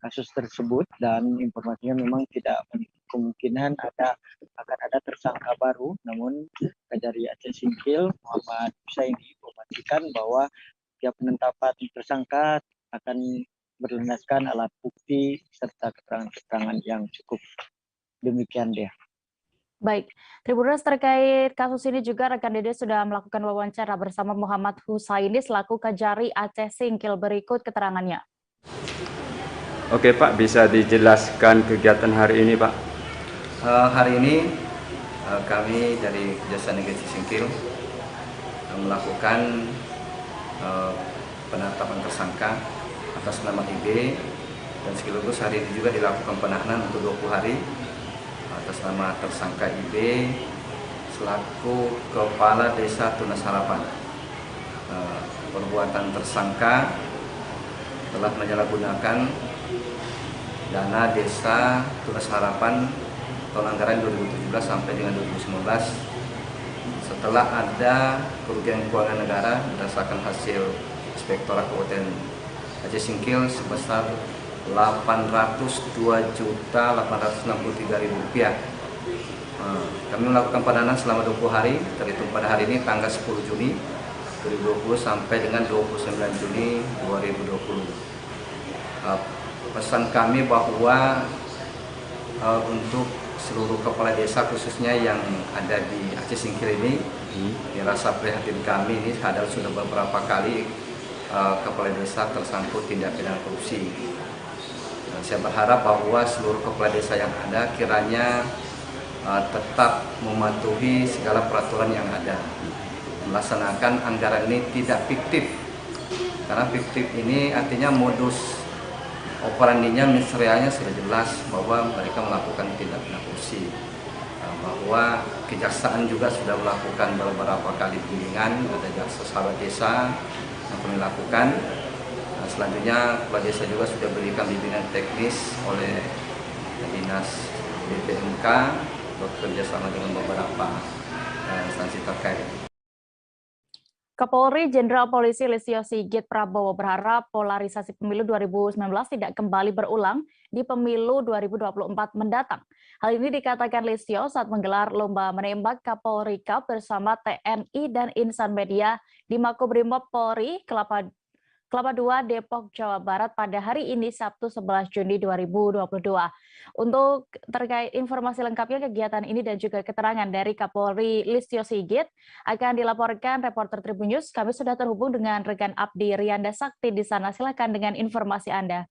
kasus tersebut dan informasinya memang tidak kemungkinan akan ada tersangka baru. Namun Kejari Aceh Singkil Muhammad Husaini memastikan bahwa setiap penetapan tersangka akan berlandaskan alat bukti serta keterangan-keterangan yang cukup. Demikian dia. Baik, Tribuners, terkait kasus ini juga rekan Dede sudah melakukan wawancara bersama Muhammad Husaini selaku Kejari Aceh Singkil. Berikut keterangannya. Oke Pak, bisa dijelaskan kegiatan hari ini Pak? Hari ini kami dari Kejaksaan Negeri Aceh Singkil melakukan penetapan tersangka atas nama IB, dan sekaligus hari ini juga dilakukan penahanan untuk 20 hari atas nama tersangka IB selaku Kepala Desa Tunas Harapan. Perbuatan tersangka telah menyalahgunakan dana desa Tugas Harapan tahun anggaran 2017 sampai dengan 2019 setelah ada kerugian keuangan negara berdasarkan hasil Inspektorat Kabupaten Aceh Singkil sebesar Rp802.863.000. Kami melakukan penahanan selama 20 hari, terhitung pada hari ini tanggal 10 Juni 2020 sampai dengan 29 Juni 2020. Pesan kami bahwa untuk seluruh kepala desa khususnya yang ada di Aceh Singkil ini, dirasa prihatin kami ini sudah beberapa kali kepala desa tersangkut tindak pidana korupsi. Dan saya berharap bahwa seluruh kepala desa yang ada kiranya tetap mematuhi segala peraturan yang ada, melaksanakan anggaran ini tidak fiktif, karena fiktif ini artinya modus operandinya, mensreanya sudah jelas bahwa mereka melakukan tindak pidana korupsi. Bahwa kejaksaan juga sudah melakukan beberapa kali bimbingan, ada jaksa sahabat desa yang kami lakukan. Selanjutnya kepala desa juga sudah berikan bimbingan teknis oleh Dinas BPMK bekerja sama dengan beberapa instansi terkait. Kapolri Jenderal Polisi Listio Sigit Prabowo berharap polarisasi pemilu 2019 tidak kembali berulang di pemilu 2024 mendatang. Hal ini dikatakan Listio saat menggelar lomba menembak Kapolri Cup bersama TNI dan insan media di Makobrimob Polri Kelapa 2 Depok, Jawa Barat pada hari ini Sabtu 11 Juni 2022. Untuk terkait informasi lengkapnya kegiatan ini dan juga keterangan dari Kapolri Listio Sigit akan dilaporkan reporter Tribun News. Kami sudah terhubung dengan rekan Abdi Rianda Sakti di sana. Silakan dengan informasi Anda.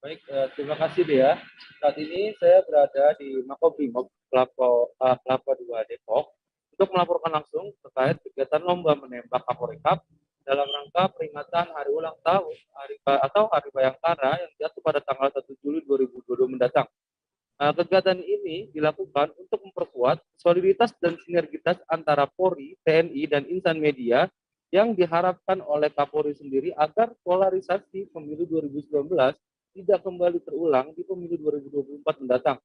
Baik, terima kasih Dea. Saat ini saya berada di Makobrimob Kelapa 2 Depok untuk melaporkan langsung terkait kegiatan lomba menembak Kapolri Cup dalam rangka peringatan hari ulang tahun Hari Bayangkara yang jatuh pada tanggal 1 Juli 2022 mendatang. Kegiatan ini dilakukan untuk memperkuat soliditas dan sinergitas antara Polri, TNI, dan insan media yang diharapkan oleh Kapolri sendiri agar polarisasi pemilu 2019 tidak kembali terulang di pemilu 2024 mendatang.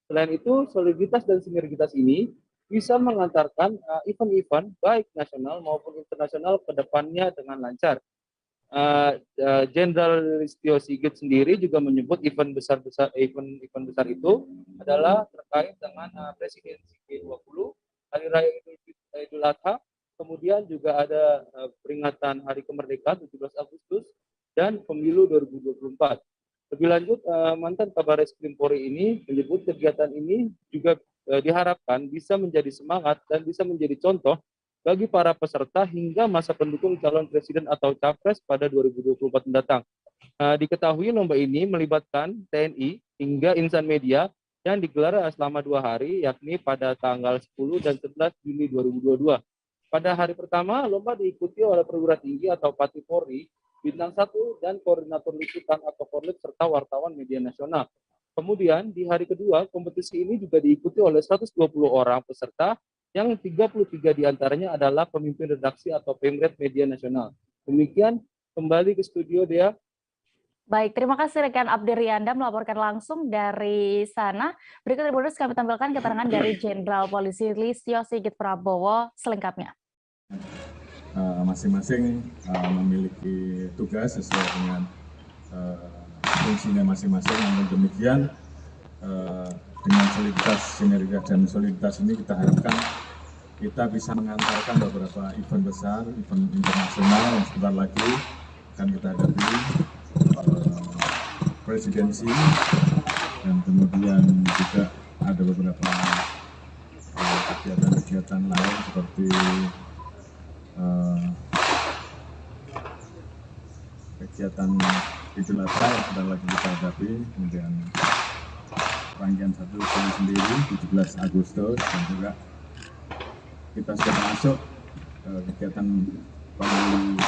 Selain itu, soliditas dan sinergitas ini bisa mengantarkan event-event baik nasional maupun internasional ke depannya dengan lancar. Jenderal Listio Sigit sendiri juga menyebut event besar itu adalah terkait dengan presidensi G20, Hari Raya Idul Adha, kemudian juga ada peringatan Hari Kemerdekaan 17 Agustus dan Pemilu 2024. Lebih lanjut, mantan Kabar Reskrim Polri ini menyebut kegiatan ini juga diharapkan bisa menjadi semangat dan bisa menjadi contoh bagi para peserta hingga masa pendukung calon presiden atau capres pada 2024 mendatang. Diketahui lomba ini melibatkan TNI hingga insan media yang digelar selama 2 hari, yakni pada tanggal 10 dan 11 Juni 2022. Pada hari pertama, lomba diikuti oleh perwira tinggi atau Pati Polri, Bintang 1, dan Koordinator Liputan atau Korlip, serta wartawan media nasional. Kemudian di hari kedua, kompetisi ini juga diikuti oleh 120 orang peserta yang 33 diantaranya adalah pemimpin redaksi atau pemret media nasional. Demikian, kembali ke studio Dea. Baik, terima kasih rekan Abdi Rianda melaporkan langsung dari sana. Berikut Tribuners kami tampilkan keterangan dari Jenderal Polisi Listio Sigit Prabowo selengkapnya. Masing-masing memiliki tugas sesuai dengan fungsinya masing-masing. Namun demikian dengan sinergitas dan soliditas ini kita harapkan kita bisa mengantarkan beberapa event besar, event internasional yang sebentar lagi akan kita hadapi, presidensi, dan kemudian juga ada beberapa kegiatan-kegiatan lain seperti kegiatan Idul Adha yang sebentar lagi kita hadapi, kemudian rangkaian 1 Juli sendiri 17 Agustus, dan juga kita sudah masuk kegiatan pemilu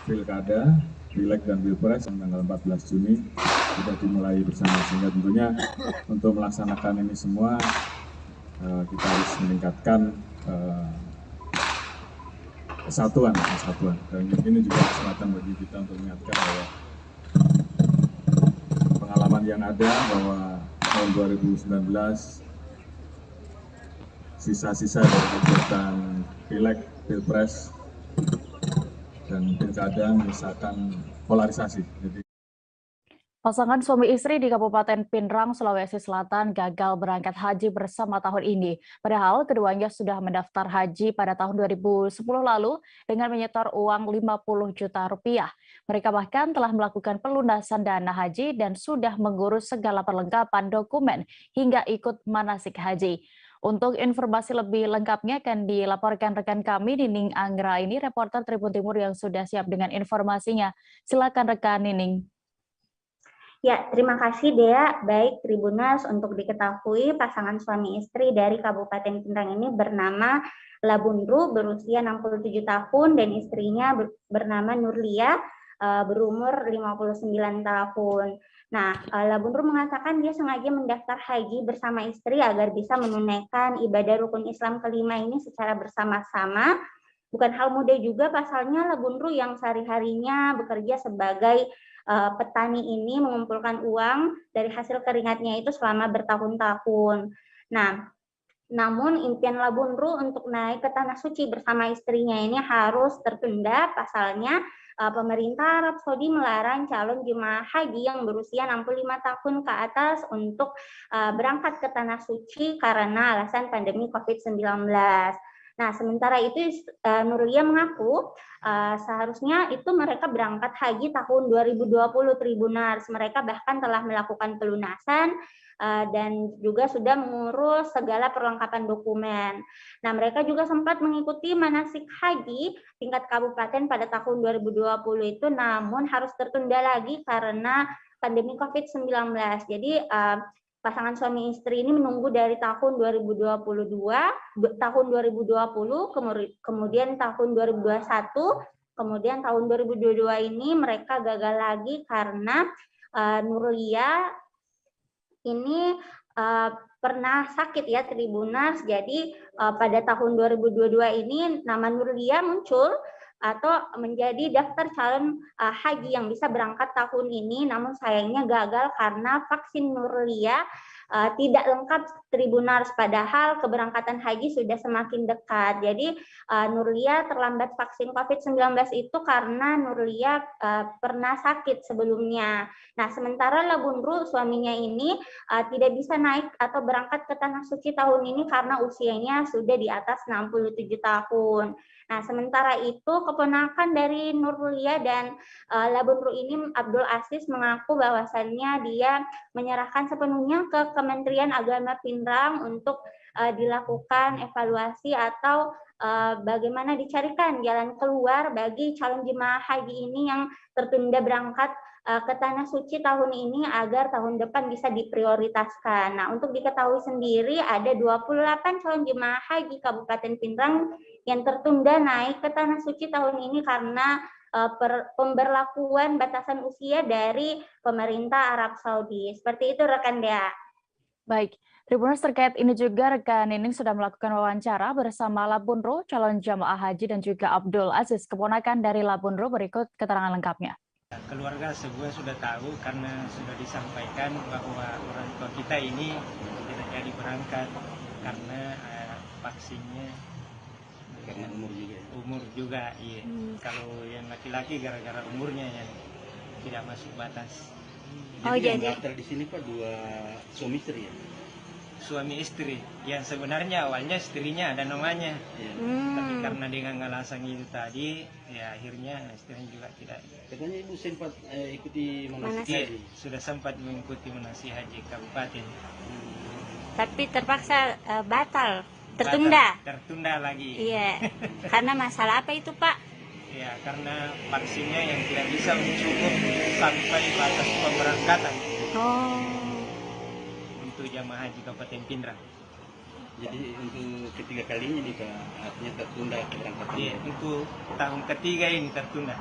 pilkada, pileg dan pilpres yang tanggal 14 Juni sudah dimulai bersama, sehingga tentunya untuk melaksanakan ini semua kita harus meningkatkan kesatuan. Dan ini juga kesempatan bagi kita untuk mengingatkan bahwa pengalaman yang ada bahwa tahun 2019 sisa-sisa dari kegiatan pileg, pilpres, dan pilkada misalkan polarisasi. Jadi, pasangan suami istri di Kabupaten Pinrang, Sulawesi Selatan gagal berangkat haji bersama tahun ini. Padahal keduanya sudah mendaftar haji pada tahun 2010 lalu dengan menyetor uang 50 juta rupiah. Mereka bahkan telah melakukan pelunasan dana haji dan sudah mengurus segala perlengkapan dokumen hingga ikut manasik haji. Untuk informasi lebih lengkapnya akan dilaporkan rekan kami Nining Anggra, ini reporter Tribun Timur yang sudah siap dengan informasinya. Silakan rekan Nining. Ya, terima kasih Dea. Baik Tribuners, untuk diketahui pasangan suami istri dari Kabupaten Pinrang ini bernama Labunru, berusia 67 tahun, dan istrinya bernama Nurlia, berumur 59 tahun. Nah, Labunru mengatakan dia sengaja mendaftar haji bersama istri agar bisa menunaikan ibadah rukun Islam kelima ini secara bersama-sama. Bukan hal mudah juga, pasalnya Labunru yang sehari-harinya bekerja sebagai petani ini mengumpulkan uang dari hasil keringatnya itu selama bertahun-tahun. Nah, namun impian Labunru untuk naik ke Tanah Suci bersama istrinya ini harus tertunda, pasalnya pemerintah Arab Saudi melarang calon jemaah haji yang berusia 65 tahun ke atas untuk berangkat ke Tanah Suci karena alasan pandemi COVID-19. Nah, sementara itu Nurlia mengaku seharusnya itu mereka berangkat haji tahun 2020 Tribunars. Mereka bahkan telah melakukan pelunasan dan juga sudah mengurus segala perlengkapan dokumen. Nah, mereka juga sempat mengikuti manasik haji tingkat kabupaten pada tahun 2020 itu, namun harus tertunda lagi karena pandemi COVID-19. Jadi pasangan suami istri ini menunggu dari tahun 2020, kemudian tahun 2021, kemudian tahun 2022 ini mereka gagal lagi karena Nurlia ini pernah sakit ya Tribuners. Jadi pada tahun 2022 ini nama Nurlia muncul atau menjadi daftar calon haji yang bisa berangkat tahun ini, namun sayangnya gagal karena vaksin Nurlia tidak lengkap Tribunars, padahal keberangkatan haji sudah semakin dekat. Jadi Nurlia terlambat vaksin COVID-19 itu karena Nurlia pernah sakit sebelumnya. Nah, sementara Labunru suaminya ini tidak bisa naik atau berangkat ke Tanah Suci tahun ini karena usianya sudah di atas 67 tahun. Nah, sementara itu keponakan dari Nurlia dan Labunru ini, Abdul Aziz, mengaku bahwasannya dia menyerahkan sepenuhnya ke Kementerian Agama Pinrang untuk dilakukan evaluasi atau bagaimana dicarikan jalan keluar bagi calon jemaah haji ini yang tertunda berangkat ke Tanah Suci tahun ini agar tahun depan bisa diprioritaskan. Nah, untuk diketahui sendiri ada 28 calon jemaah haji Kabupaten Pinrang yang tertunda naik ke Tanah Suci tahun ini karena pemberlakuan batasan usia dari pemerintah Arab Saudi. Seperti itu rekan Dea. Baik, Tribuners, terkait ini juga rekan Nining sudah melakukan wawancara bersama Labunru, calon jamaah haji, dan juga Abdul Aziz, keponakan dari Labunru. Berikut keterangan lengkapnya. Keluarga semua sudah tahu karena sudah disampaikan bahwa orang tua kita ini tidak jadi berangkat karena vaksinnya karena umur juga iya. Kalau yang laki-laki gara-gara umurnya yang tidak masuk batas. Jadi yang daftar di sini Pak dua suami istri ya? Suami istri yang sebenarnya awalnya istrinya ada namanya, tapi karena dengan alasan itu tadi ya akhirnya istrinya juga tidak. Katanya ibu sempat ikuti manasik haji. Sudah sempat mengikuti manasik haji kabupaten, tapi terpaksa batal, tertunda. Tertunda lagi. Iya, karena masalah apa itu Pak? Ya karena vaksinnya yang tidak bisa mencukup sampai batas pemberangkatan. Untuk jamaah haji Kabupaten Pinrang. Jadi untuk ketiga kalinya nih Pak, artinya tertunda keberangkatan. Iya, untuk tahun ketiga ini tertunda.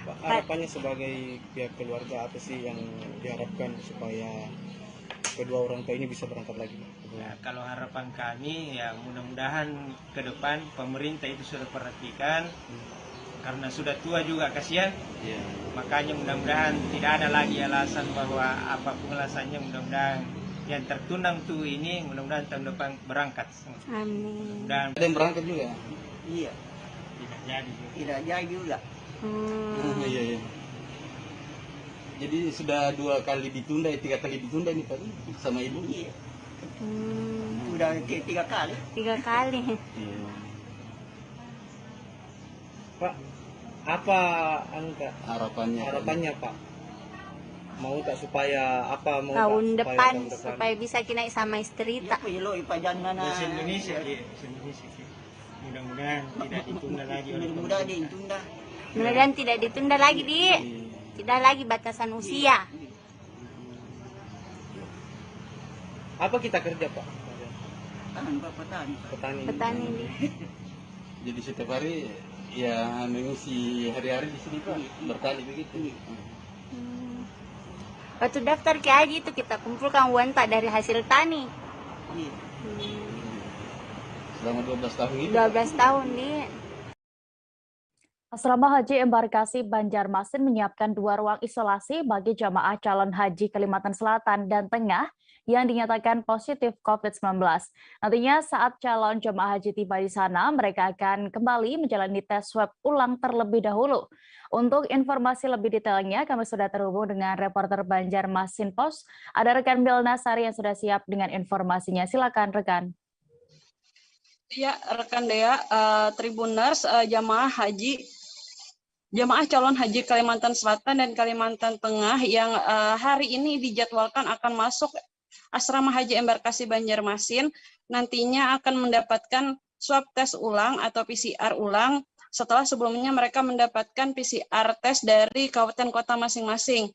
Pak, harapannya sebagai pihak keluarga apa sih yang diharapkan supaya kedua orang tua ini bisa berangkat lagi? Ya, kalau harapan kami ya mudah-mudahan ke depan pemerintah itu sudah perhatikan karena sudah tua juga kasihan. Makanya mudah-mudahan tidak ada lagi alasan bahwa apapun alasannya, mudah-mudahan yang tertunda tuh ini mudah-mudahan tahun depan berangkat. Amin. Ada yang berangkat juga? Iya. Tidak jadi. Tidak jadi juga. Iya. Jadi sudah 2 kali ditunda, 3 kali ditunda ini Pak sama Ibu? Iya. Sudah 3 kali. 3 kali. Pak, apa harapannya Pak? Mau tak supaya apa? Mau Tahun tak, depan supaya bisa naik sama istri tak. Indonesia. Mudah-mudahan tidak ditunda lagi oleh pemerintah. Mudah-mudahan tidak ditunda lagi, Di. Tidak lagi batasan usia. Apa kita kerja Pak? Petani, Di. Jadi setiap hari ya mengisi hari-hari di sini Pak, bertani begitu. Waktu daftar ke haji itu kita kumpulkan uang tak dari hasil tani. Selama 12 tahun ini? 12 tahun, Di. Asrama Haji Embarkasi Banjarmasin menyiapkan 2 ruang isolasi bagi jamaah calon haji Kalimantan Selatan dan Tengah yang dinyatakan positif COVID-19. Nantinya saat calon jemaah haji tiba di sana, mereka akan kembali menjalani tes swab ulang terlebih dahulu. Untuk informasi lebih detailnya, kami sudah terhubung dengan reporter Banjarmasin Pos. Ada rekan Milna Sari yang sudah siap dengan informasinya. Silakan rekan. Ya, rekan Dea, Tribuners, jamaah calon haji Kalimantan Selatan dan Kalimantan Tengah yang hari ini dijadwalkan akan masuk Asrama Haji Embarkasi Banjarmasin nantinya akan mendapatkan swab tes ulang atau PCR ulang setelah sebelumnya mereka mendapatkan PCR tes dari kabupaten kota masing-masing.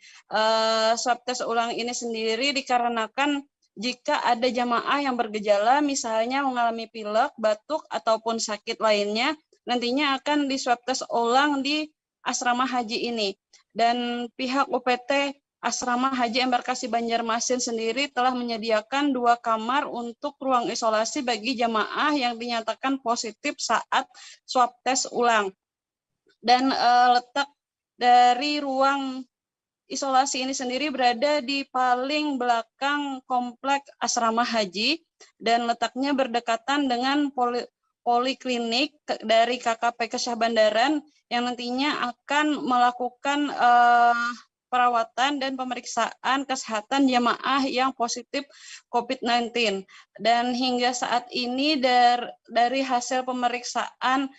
Swab tes ulang ini sendiri dikarenakan jika ada jamaah yang bergejala misalnya mengalami pilek, batuk, ataupun sakit lainnya, nantinya akan di swab tes ulang di asrama haji ini. Dan pihak UPT Asrama Haji Embarkasi Banjarmasin sendiri telah menyediakan 2 kamar untuk ruang isolasi bagi jamaah yang dinyatakan positif saat swab tes ulang. Dan letak dari ruang isolasi ini sendiri berada di paling belakang komplek asrama haji dan letaknya berdekatan dengan poliklinik dari KKP Kesyah Bandaran yang nantinya akan melakukan perawatan dan pemeriksaan kesehatan jamaah yang positif COVID-19. Dan hingga saat ini dari hasil pemeriksaan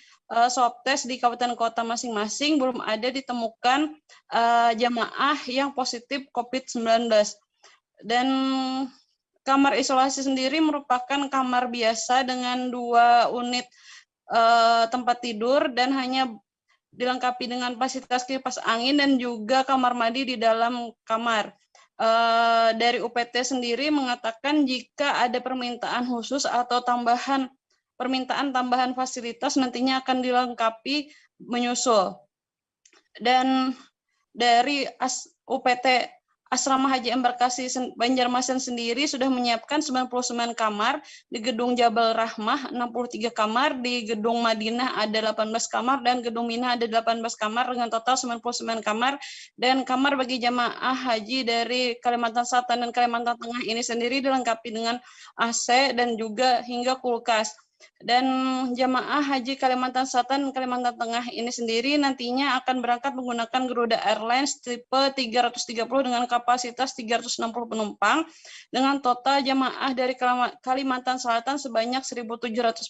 swab test di kabupaten kota masing-masing belum ada ditemukan jamaah yang positif COVID-19. Dan kamar isolasi sendiri merupakan kamar biasa dengan 2 unit tempat tidur dan hanya dilengkapi dengan fasilitas kipas angin dan juga kamar mandi di dalam kamar. Dari UPT sendiri mengatakan jika ada permintaan khusus atau permintaan tambahan fasilitas nantinya akan dilengkapi menyusul. Dan dari UPT Asrama Haji Embarkasi Banjarmasin sendiri sudah menyiapkan 99 kamar, di Gedung Jabal Rahmah 63 kamar, di Gedung Madinah ada 18 kamar, dan Gedung Minah ada 18 kamar dengan total 99 kamar. Dan kamar bagi jamaah haji dari Kalimantan Selatan dan Kalimantan Tengah ini sendiri dilengkapi dengan AC dan juga hingga kulkas. Dan jamaah haji Kalimantan Selatan dan Kalimantan Tengah ini sendiri nantinya akan berangkat menggunakan Garuda Airlines tipe 330 dengan kapasitas 360 penumpang dengan total jamaah dari Kalimantan Selatan sebanyak 1.743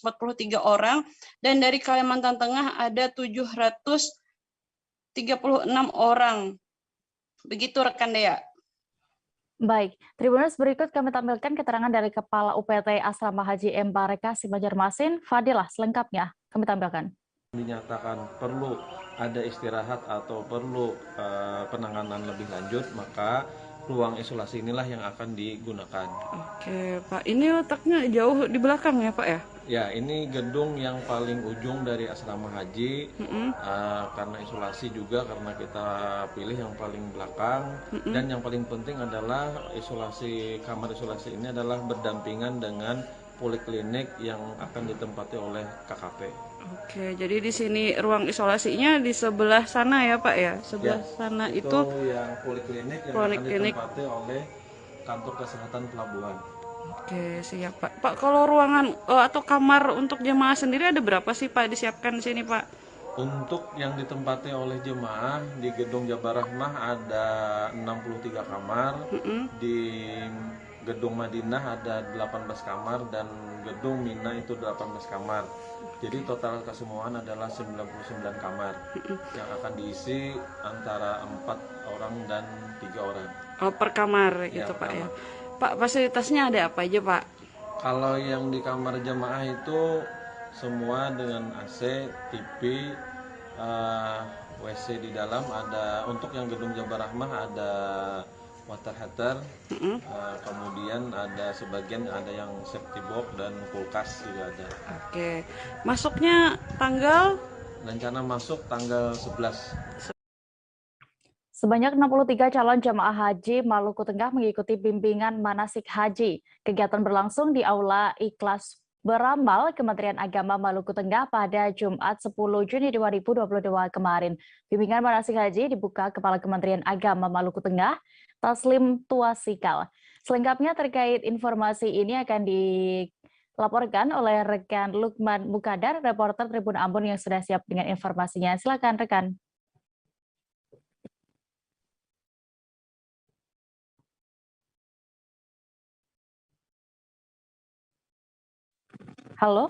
orang dan dari Kalimantan Tengah ada 736 orang. Begitu rekan Dea. Baik, Tribuners, berikut kami tampilkan keterangan dari Kepala UPT Asrama Haji Embarkasi Banjarmasin, Fadilah, selengkapnya kami tampilkan. Dinyatakan perlu ada istirahat atau perlu penanganan lebih lanjut, maka ruang isolasi inilah yang akan digunakan. Oke, Pak. Ini letaknya jauh di belakang ya, Pak ya? Ya, ini gedung yang paling ujung dari asrama haji, karena isolasi juga, karena kita pilih yang paling belakang, dan yang paling penting adalah kamar isolasi ini adalah berdampingan dengan poliklinik yang akan ditempati oleh KKP. Oke, jadi di sini ruang isolasinya di sebelah sana ya Pak ya? Sebelah sana itu yang poliklinik yang akan ditempati oleh kantor kesehatan pelabuhan. Oke, siap Pak. Pak, kalau ruangan atau kamar untuk jemaah sendiri ada berapa sih Pak disiapkan di sini Pak? Untuk yang ditempati oleh jemaah di gedung Jabar Rahmah ada 63 kamar, di gedung Madinah ada 18 kamar, dan gedung Mina itu 18 kamar. Jadi total kesemuaan adalah 99 kamar yang akan diisi antara 4 orang dan 3 orang. Oh, per kamar gitu Pak ya. Pak, fasilitasnya ada apa aja Pak? Kalau yang di kamar jemaah itu semua dengan AC, TV, WC di dalam ada. Untuk yang gedung Jabar Rahmah ada water heater, kemudian ada sebagian ada yang safety box dan kulkas juga ada. Oke, masuknya tanggal? Rencana masuk tanggal 11. Sebanyak 63 calon jamaah haji Maluku Tengah mengikuti bimbingan manasik haji. Kegiatan berlangsung di Aula Ikhlas Beramal Kementerian Agama Maluku Tengah pada Jumat 10 Juni 2022 kemarin. Bimbingan manasik haji dibuka Kepala Kementerian Agama Maluku Tengah, Taslim Tuasikal. Selengkapnya terkait informasi ini akan dilaporkan oleh rekan Lukman Mukadar, reporter Tribun Ambon yang sudah siap dengan informasinya. Silakan rekan. Halo?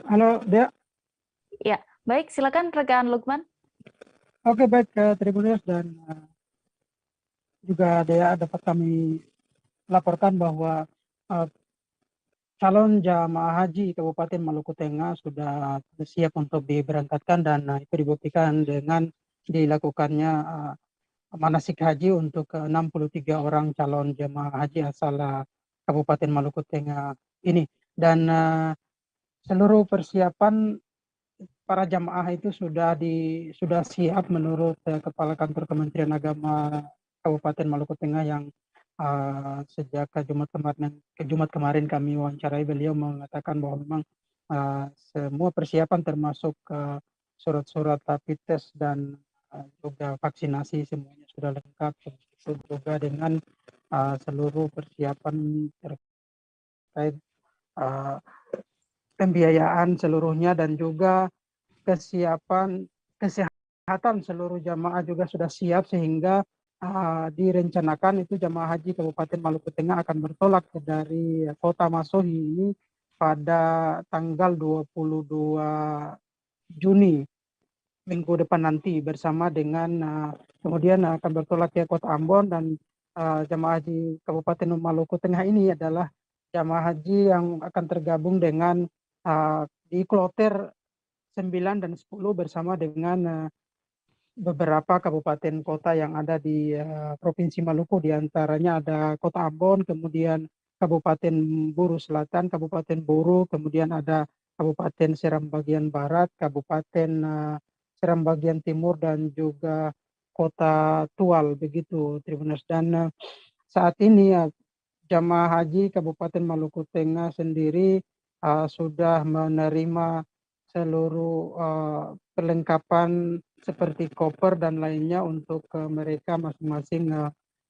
Halo, Dea. Ya, baik. Silakan rekan Lukman. Oke, baik, Tribuners dan juga Dea, dapat kami laporkan bahwa calon jamaah haji Kabupaten Maluku Tengah sudah siap untuk diberangkatkan, dan itu dibuktikan dengan dilakukannya manasik haji untuk 63 orang calon jamaah haji asal Kabupaten Maluku Tengah ini. Dan seluruh persiapan para jamaah itu sudah siap menurut Kepala Kantor Kementerian Agama Kabupaten Maluku Tengah yang sejak Jumat kemarin kami wawancarai, beliau mengatakan bahwa memang semua persiapan termasuk surat-surat rapid test dan juga vaksinasi semuanya sudah lengkap, juga dengan seluruh persiapan terkait pembiayaan seluruhnya, dan juga kesiapan kesehatan seluruh jamaah juga sudah siap, sehingga direncanakan itu jamaah haji Kabupaten Maluku Tengah akan bertolak dari kota Masohi ini pada tanggal 22 Juni minggu depan nanti, bersama dengan kemudian akan bertolak ke kota Ambon. Dan jamaah haji Kabupaten Maluku Tengah ini adalah jamaah haji yang akan tergabung dengan di kloter 9 dan 10 bersama dengan beberapa kabupaten kota yang ada di Provinsi Maluku, diantaranya ada Kota Ambon, kemudian Kabupaten Buru Selatan, Kabupaten Buru, kemudian ada Kabupaten Seram bagian Barat, Kabupaten Seram bagian Timur, dan juga Kota Tual, begitu Tribuners. Dan saat ini jamaah haji Kabupaten Maluku Tengah sendiri sudah menerima seluruh perlengkapan seperti koper dan lainnya untuk mereka masing-masing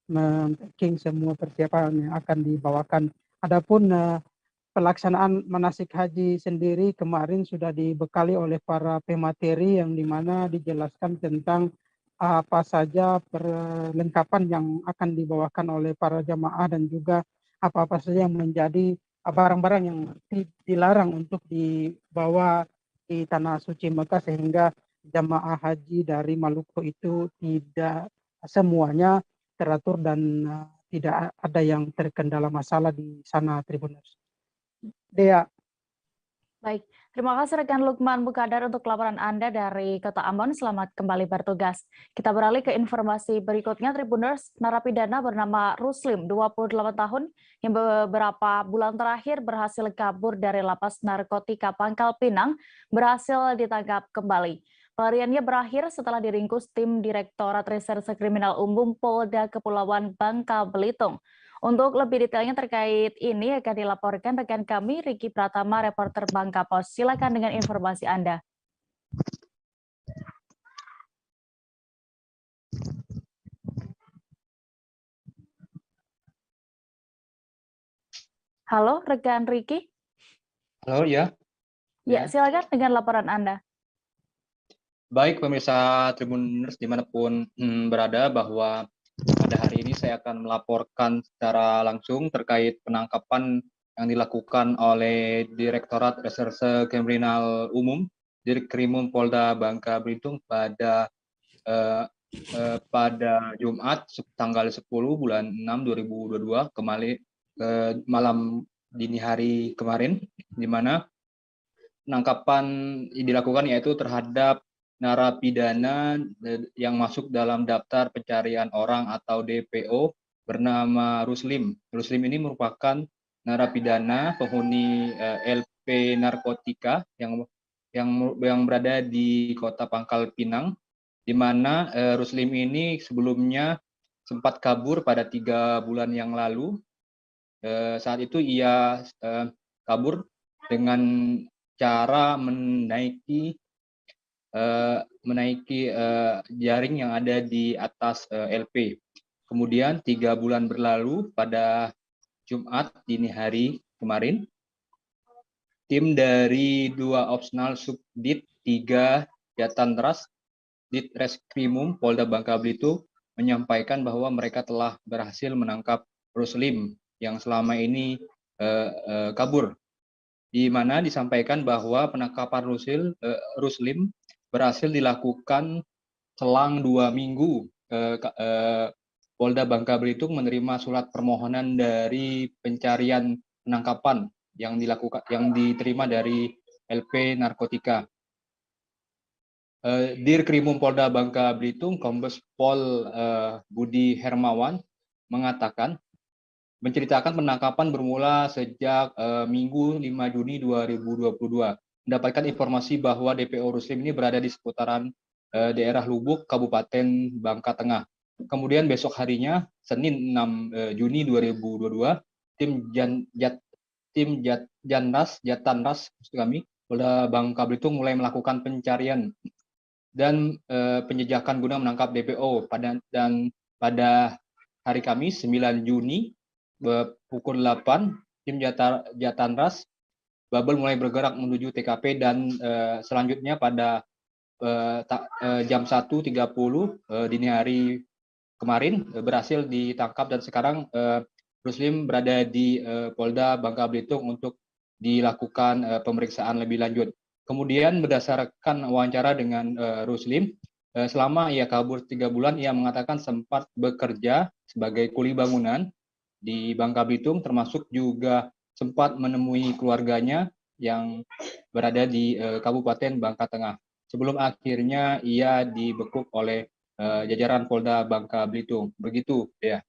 men-packing semua persiapan yang akan dibawakan. Adapun pelaksanaan manasik haji sendiri kemarin sudah dibekali oleh para pemateri, yang dimana dijelaskan tentang apa saja perlengkapan yang akan dibawakan oleh para jamaah, dan juga apa-apa saja yang menjadi barang-barang yang dilarang untuk dibawa di Tanah Suci Mekah, sehingga jamaah haji dari Maluku itu tidak semuanya teratur dan tidak ada yang terkendala masalah di sana, Tribuners. Dea. Baik, Terima kasih rekan Lukman Bukadar untuk laporan Anda dari Kota Ambon. Selamat kembali bertugas. Kita beralih ke informasi berikutnya. Tribuners, narapidana bernama Ruslim, 28 tahun, yang beberapa bulan terakhir berhasil kabur dari lapas narkotika Pangkal Pinang, berhasil ditangkap kembali. Pelariannya berakhir setelah diringkus tim Direktorat Reserse Kriminal Umum Polda Kepulauan Bangka Belitung. Untuk lebih detailnya terkait ini akan dilaporkan rekan kami Riki Pratama, reporter Bangka Pos. Silakan dengan informasi Anda. Halo, rekan Riki. Halo, ya. Ya, silakan dengan laporan Anda. Baik, pemirsa Tribuners dimanapun berada, bahwa pada hari ini saya akan melaporkan secara langsung terkait penangkapan yang dilakukan oleh Direktorat Reserse Kriminal Umum Dirkrimum Polda Bangka Belitung pada Jumat tanggal 10 bulan 6 2022 malam dini hari kemarin, di mana penangkapan dilakukan yaitu terhadap narapidana yang masuk dalam daftar pencarian orang atau DPO bernama Ruslim. Ruslim ini merupakan narapidana penghuni LP narkotika yang berada di Kota Pangkal Pinang, di mana Ruslim ini sebelumnya sempat kabur pada 3 bulan yang lalu. Saat itu ia kabur dengan cara menaiki jaring yang ada di atas LP. Kemudian 3 bulan berlalu pada Jumat dini hari kemarin, tim dari 2 Opsional Subdit 3 Jatantras Ditreskrimum Polda Bangka Belitung menyampaikan bahwa mereka telah berhasil menangkap Ruslim yang selama ini kabur, di mana disampaikan bahwa penangkapan Ruslim berhasil dilakukan selang 2 minggu. Polda Bangka Belitung menerima surat permohonan dari pencarian penangkapan yang diterima dari LP narkotika. Dirkrimum Polda Bangka Belitung Kombes Pol Budi Hermawan menceritakan penangkapan bermula sejak Minggu 5 Juni 2022. Mendapatkan informasi bahwa DPO Ruslim ini berada di seputaran daerah Lubuk, Kabupaten Bangka Tengah. Kemudian besok harinya, Senin 6 Juni 2022, tim Jatantras Polda Bangka Belitung mulai melakukan pencarian dan penjejakan guna menangkap DPO dan pada hari Kamis 9 Juni pukul 8, tim Jatantras Babel mulai bergerak menuju TKP dan selanjutnya pada jam 1.30 dini hari kemarin berhasil ditangkap, dan sekarang Ruslim berada di Polda Bangka Belitung untuk dilakukan pemeriksaan lebih lanjut. Kemudian berdasarkan wawancara dengan Ruslim, selama ia kabur 3 bulan, ia mengatakan sempat bekerja sebagai kuli bangunan di Bangka Belitung, termasuk juga sempat menemui keluarganya yang berada di Kabupaten Bangka Tengah. Sebelum akhirnya ia dibekuk oleh jajaran Polda Bangka Belitung. Begitu, ya.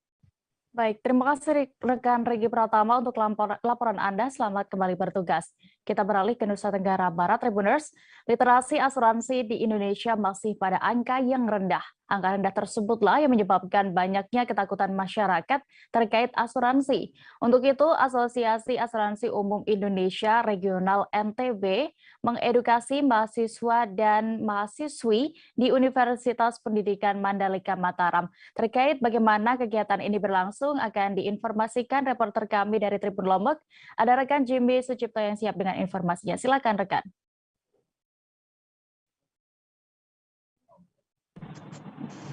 Baik, terima kasih rekan Regi Pratama untuk laporan Anda. Selamat kembali bertugas. Kita beralih ke Nusa Tenggara Barat, Tribuners. Literasi asuransi di Indonesia masih pada angka yang rendah. Angka rendah tersebutlah yang menyebabkan banyaknya ketakutan masyarakat terkait asuransi. Untuk itu, Asosiasi Asuransi Umum Indonesia Regional NTB mengedukasi mahasiswa dan mahasiswi di Universitas Pendidikan Mandalika Mataram. Terkait bagaimana kegiatan ini berlangsung akan diinformasikan reporter kami dari Tribun Lombok. Ada rekan Jimmy Sucipto yang siap dengan informasinya. Silakan rekan.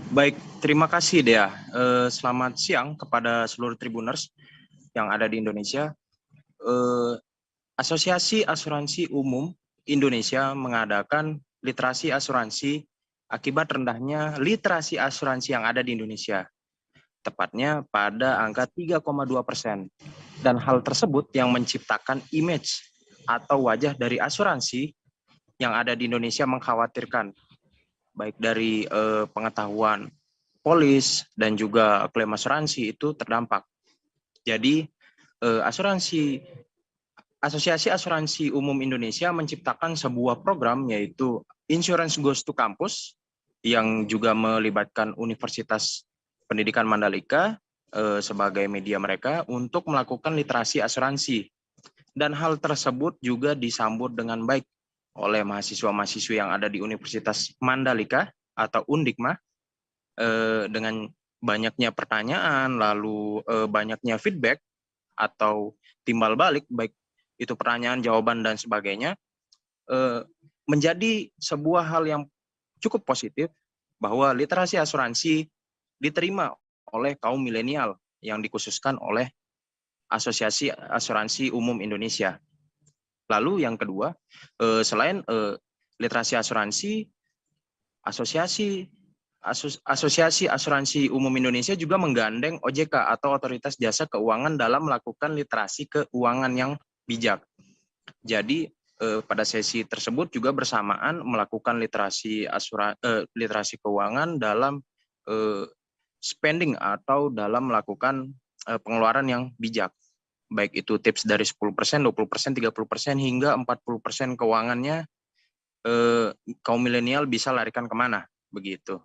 Baik, terima kasih Dea. Selamat siang kepada seluruh Tribuners yang ada di Indonesia. Asosiasi Asuransi Umum Indonesia mengadakan literasi asuransi akibat rendahnya literasi asuransi yang ada di Indonesia, tepatnya pada angka 3,2%. Dan hal tersebut yang menciptakan image atau wajah dari asuransi yang ada di Indonesia mengkhawatirkan, baik dari pengetahuan polis dan juga klaim asuransi itu terdampak. Jadi Asosiasi Asuransi Umum Indonesia menciptakan sebuah program yaitu Insurance Goes to Campus yang juga melibatkan Universitas Pendidikan Mandalika sebagai media mereka untuk melakukan literasi asuransi. Dan hal tersebut juga disambut dengan baik oleh mahasiswa-mahasiswa yang ada di Universitas Mandalika atau Undikma dengan banyaknya pertanyaan, lalu banyaknya feedback atau timbal balik, baik itu pertanyaan, jawaban, dan sebagainya, menjadi sebuah hal yang cukup positif bahwa literasi asuransi diterima oleh kaum milenial yang dikhususkan oleh Asosiasi Asuransi Umum Indonesia. Lalu yang kedua, selain literasi asuransi, Asosiasi Asuransi Umum Indonesia juga menggandeng OJK atau Otoritas Jasa Keuangan dalam melakukan literasi keuangan yang bijak. Jadi pada sesi tersebut juga bersamaan melakukan literasi keuangan dalam spending atau dalam melakukan pengeluaran yang bijak. Baik itu tips dari 10%, 20%, 30% hingga 40% keuangannya kaum milenial bisa larikan kemana, begitu.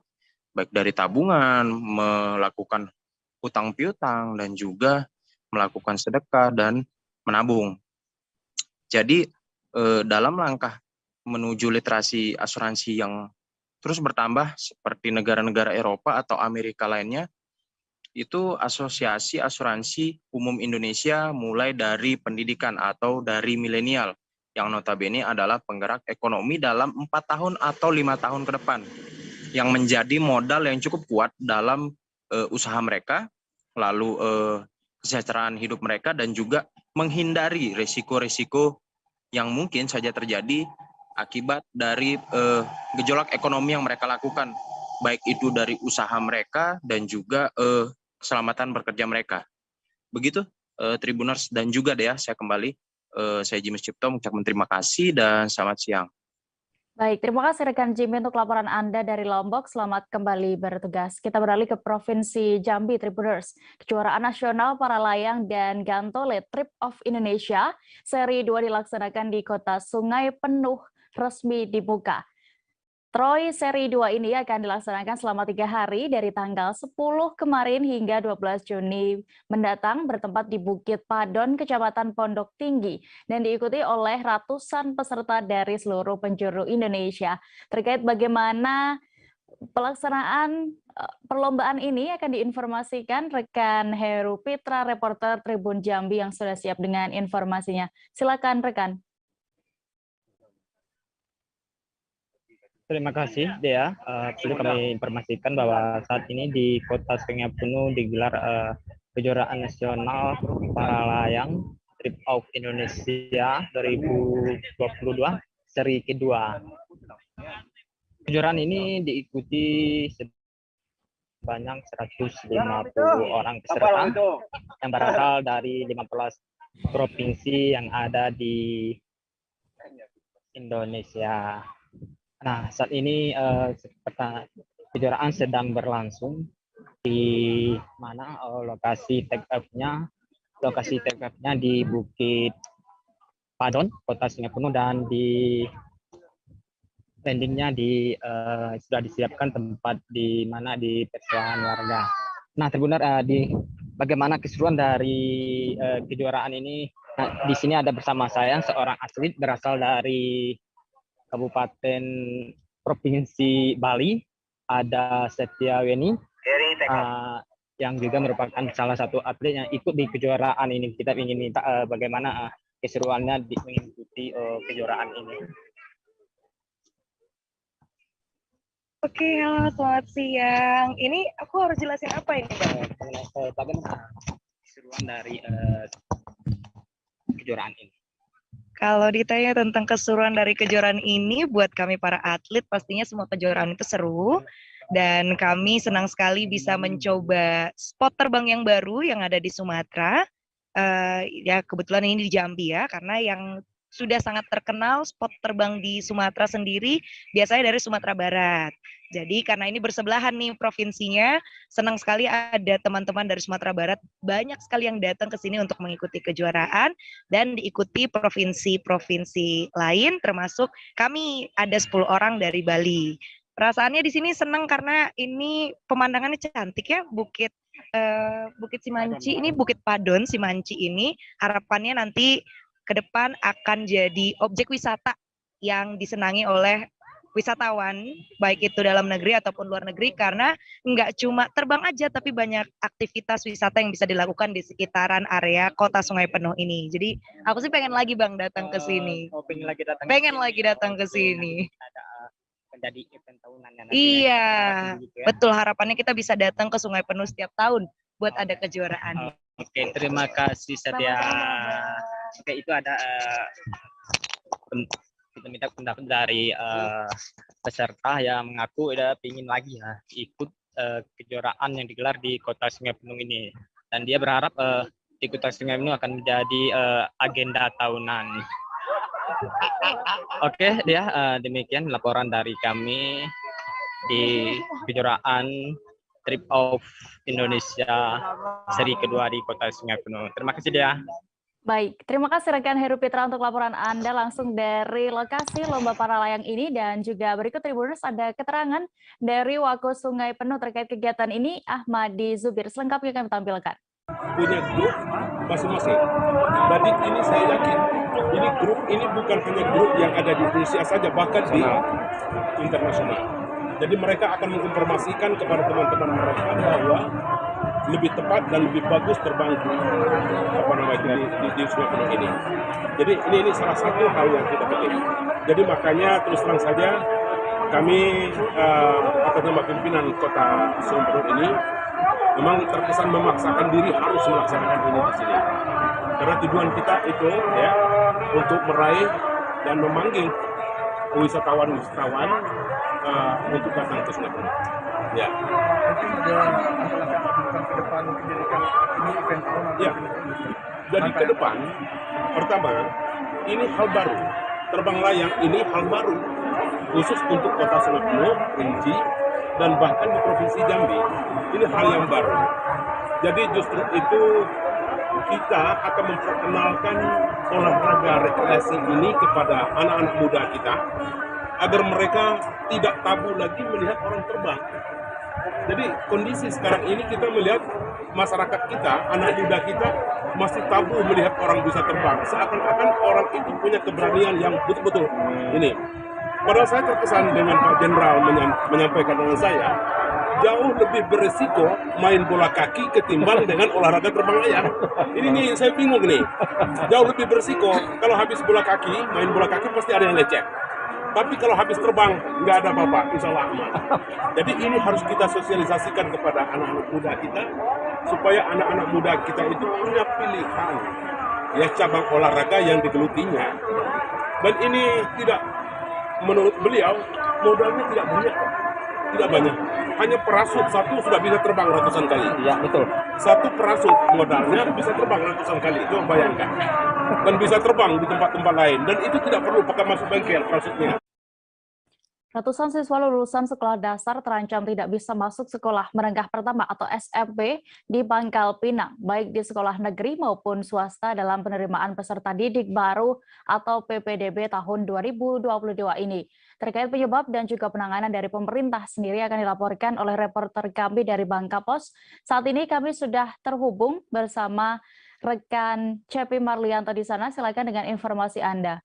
Baik dari tabungan, melakukan hutang piutang, dan juga melakukan sedekah dan menabung. Jadi dalam langkah menuju literasi asuransi yang terus bertambah seperti negara-negara Eropa atau Amerika lainnya, itu Asosiasi Asuransi Umum Indonesia mulai dari pendidikan atau dari milenial yang notabene adalah penggerak ekonomi dalam 4 tahun atau 5 tahun ke depan, yang menjadi modal yang cukup kuat dalam usaha mereka, lalu kesejahteraan hidup mereka, dan juga menghindari risiko-risiko yang mungkin saja terjadi akibat dari gejolak ekonomi yang mereka lakukan, baik itu dari usaha mereka dan juga keselamatan bekerja mereka. Begitu Tribuners dan juga Dea, saya kembali. Saya Jimmy Cipto mengucapkan terima kasih dan selamat siang. Baik, terima kasih rekan Jimmy untuk laporan Anda dari Lombok. Selamat kembali bertugas. Kita beralih ke Provinsi Jambi, Tribuners. Kejuaraan Nasional para layang dan gantole Trip of Indonesia Seri 2 dilaksanakan di Kota Sungai Penuh resmi dibuka. Troy Seri 2 ini akan dilaksanakan selama 3 hari dari tanggal 10 kemarin hingga 12 Juni mendatang, bertempat di Bukit Padon, Kecamatan Pondok Tinggi, dan diikuti oleh ratusan peserta dari seluruh penjuru Indonesia. Terkait bagaimana pelaksanaan perlombaan ini akan diinformasikan rekan Heru Pitra, reporter Tribun Jambi yang sudah siap dengan informasinya. Silakan rekan. Terima kasih, Dea. Perlu kami informasikan bahwa saat ini di Kota Sungai Penuh digelar kejuaraan nasional para layang Trip of Indonesia 2022 seri kedua. Kejuaraan ini diikuti sebanyak 150 orang peserta yang berasal dari 15 provinsi yang ada di Indonesia. Nah, saat ini kejuaraan sedang berlangsung di mana lokasi take off-nya di Bukit Padon, Kota Sungai Penuh, dan di landingnya sudah disiapkan tempat di mana di persawahan warga. Nah, Tribuner, bagaimana keseruan dari kejuaraan ini? Nah, di sini ada bersama saya seorang atlet berasal dari Kabupaten Provinsi Bali, ada Setia Weni, yang juga merupakan salah satu atlet yang ikut di kejuaraan ini. Kita ingin minta bagaimana keseruannya mengikuti kejuaraan ini. Oke, halo, selamat siang. Ini aku harus jelasin apa ini, Bang? Bagaimana keseruan dari kejuaraan ini? Kalau ditanya tentang keseruan dari kejuaraan ini, buat kami para atlet, pastinya semua kejuaraan itu seru. Dan kami senang sekali bisa mencoba spot terbang yang baru yang ada di Sumatera. Ya kebetulan ini di Jambi ya, karena yang sudah sangat terkenal, spot terbang di Sumatera sendiri biasanya dari Sumatera Barat. Jadi karena ini bersebelahan nih provinsinya, senang sekali ada teman-teman dari Sumatera Barat, banyak sekali yang datang ke sini untuk mengikuti kejuaraan dan diikuti provinsi-provinsi lain, termasuk kami ada 10 orang dari Bali. Perasaannya di sini senang karena ini pemandangannya cantik ya, Bukit Simanci, ini Bukit Padon Simanci ini harapannya nanti ke depan akan jadi objek wisata yang disenangi oleh wisatawan, baik itu dalam negeri ataupun luar negeri, karena nggak cuma terbang aja, tapi banyak aktivitas wisata yang bisa dilakukan di sekitaran area Kota Sungai Penuh ini. Jadi aku sih pengen lagi Bang datang ke sini. Pengen lagi datang. Pengen lagi datang ke sini. Ada menjadi event tahunan ya nanti. Iya, Gitu ya. betul, harapannya kita bisa datang ke Sungai Penuh setiap tahun buat ada kejuaraan. Oke, terima kasih Satya. Oke, itu ada kita minta pendapat dari peserta yang mengaku udah pingin lagi ya ikut kejuaraan yang digelar di Kota Sungai Penuh ini, dan dia berharap di Kota Sungai Penuh akan menjadi agenda tahunan. Oke, dia demikian laporan dari kami di kejuaraan Trip of Indonesia seri kedua di Kota Sungai Penuh. Terima kasih dia. Baik, terima kasih rekan Heru Pitra untuk laporan Anda langsung dari lokasi lomba para layang ini, dan juga berikut Tribuners ada keterangan dari Wako Sungai Penuh terkait kegiatan ini. Ahmadi Zubir selengkapnya kami tampilkan. Punya grup masing-masing. Jadi ini saya yakin ini grup ini bukan hanya grup yang ada di Indonesia saja, bahkan di internasional. Jadi mereka akan menginformasikan kepada teman-teman mereka bahwa lebih tepat dan lebih bagus terbang di Sungai Penuh ini. Jadi ini salah satu hal yang kita petik. Jadi makanya terus terang saja kami atas nama pimpinan Kota Sungai Penuh ini memang terkesan memaksakan diri harus melaksanakan ini di sini. Karena tujuan kita itu ya untuk meraih dan memanggil wisatawan-wisatawan untuk datang ke Sungai Penuh. Ya. Ya. Jadi ke depan, pertama, ini hal baru. Terbang layang ini hal baru, khusus untuk Kota Sungai Penuh, Kerinci, dan bahkan di Provinsi Jambi. Ini hal yang baru. Jadi justru itu kita akan memperkenalkan olahraga rekreasi ini kepada anak-anak muda kita, agar mereka tidak tabu lagi melihat orang terbang. Jadi kondisi sekarang ini kita melihat masyarakat kita, anak muda kita masih tabu melihat orang bisa terbang. Seakan-akan orang itu punya keberanian yang betul-betul ini. Padahal saya terkesan dengan Pak Jenderal menyampaikan dengan saya, jauh lebih beresiko main bola kaki ketimbang dengan olahraga terbang layang. Ini nih saya bingung nih. Jauh lebih beresiko kalau habis bola kaki, main bola kaki pasti ada yang lecet. Tapi kalau habis terbang, nggak ada apa-apa, insya Allah aman. Jadi ini harus kita sosialisasikan kepada anak-anak muda kita, supaya anak-anak muda kita itu punya pilihan, ya cabang olahraga yang digelutinya. Dan ini tidak, menurut beliau, modalnya tidak banyak. Tidak banyak. Hanya parasut satu sudah bisa terbang ratusan kali. Iya, betul. Satu parasut modalnya bisa terbang ratusan kali. Coba bayangkan. Dan bisa terbang di tempat-tempat lain. Dan itu tidak perlu pakai masuk bengkel parasutnya. Ratusan siswa lulusan sekolah dasar terancam tidak bisa masuk sekolah menengah pertama atau SMP di Pangkal Pinang, baik di sekolah negeri maupun swasta dalam penerimaan peserta didik baru atau PPDB tahun 2022 ini. Terkait penyebab dan juga penanganan dari pemerintah sendiri akan dilaporkan oleh reporter kami dari Bangka Pos. Saat ini kami sudah terhubung bersama rekan Cepi Marlianto di sana. Silakan dengan informasi Anda.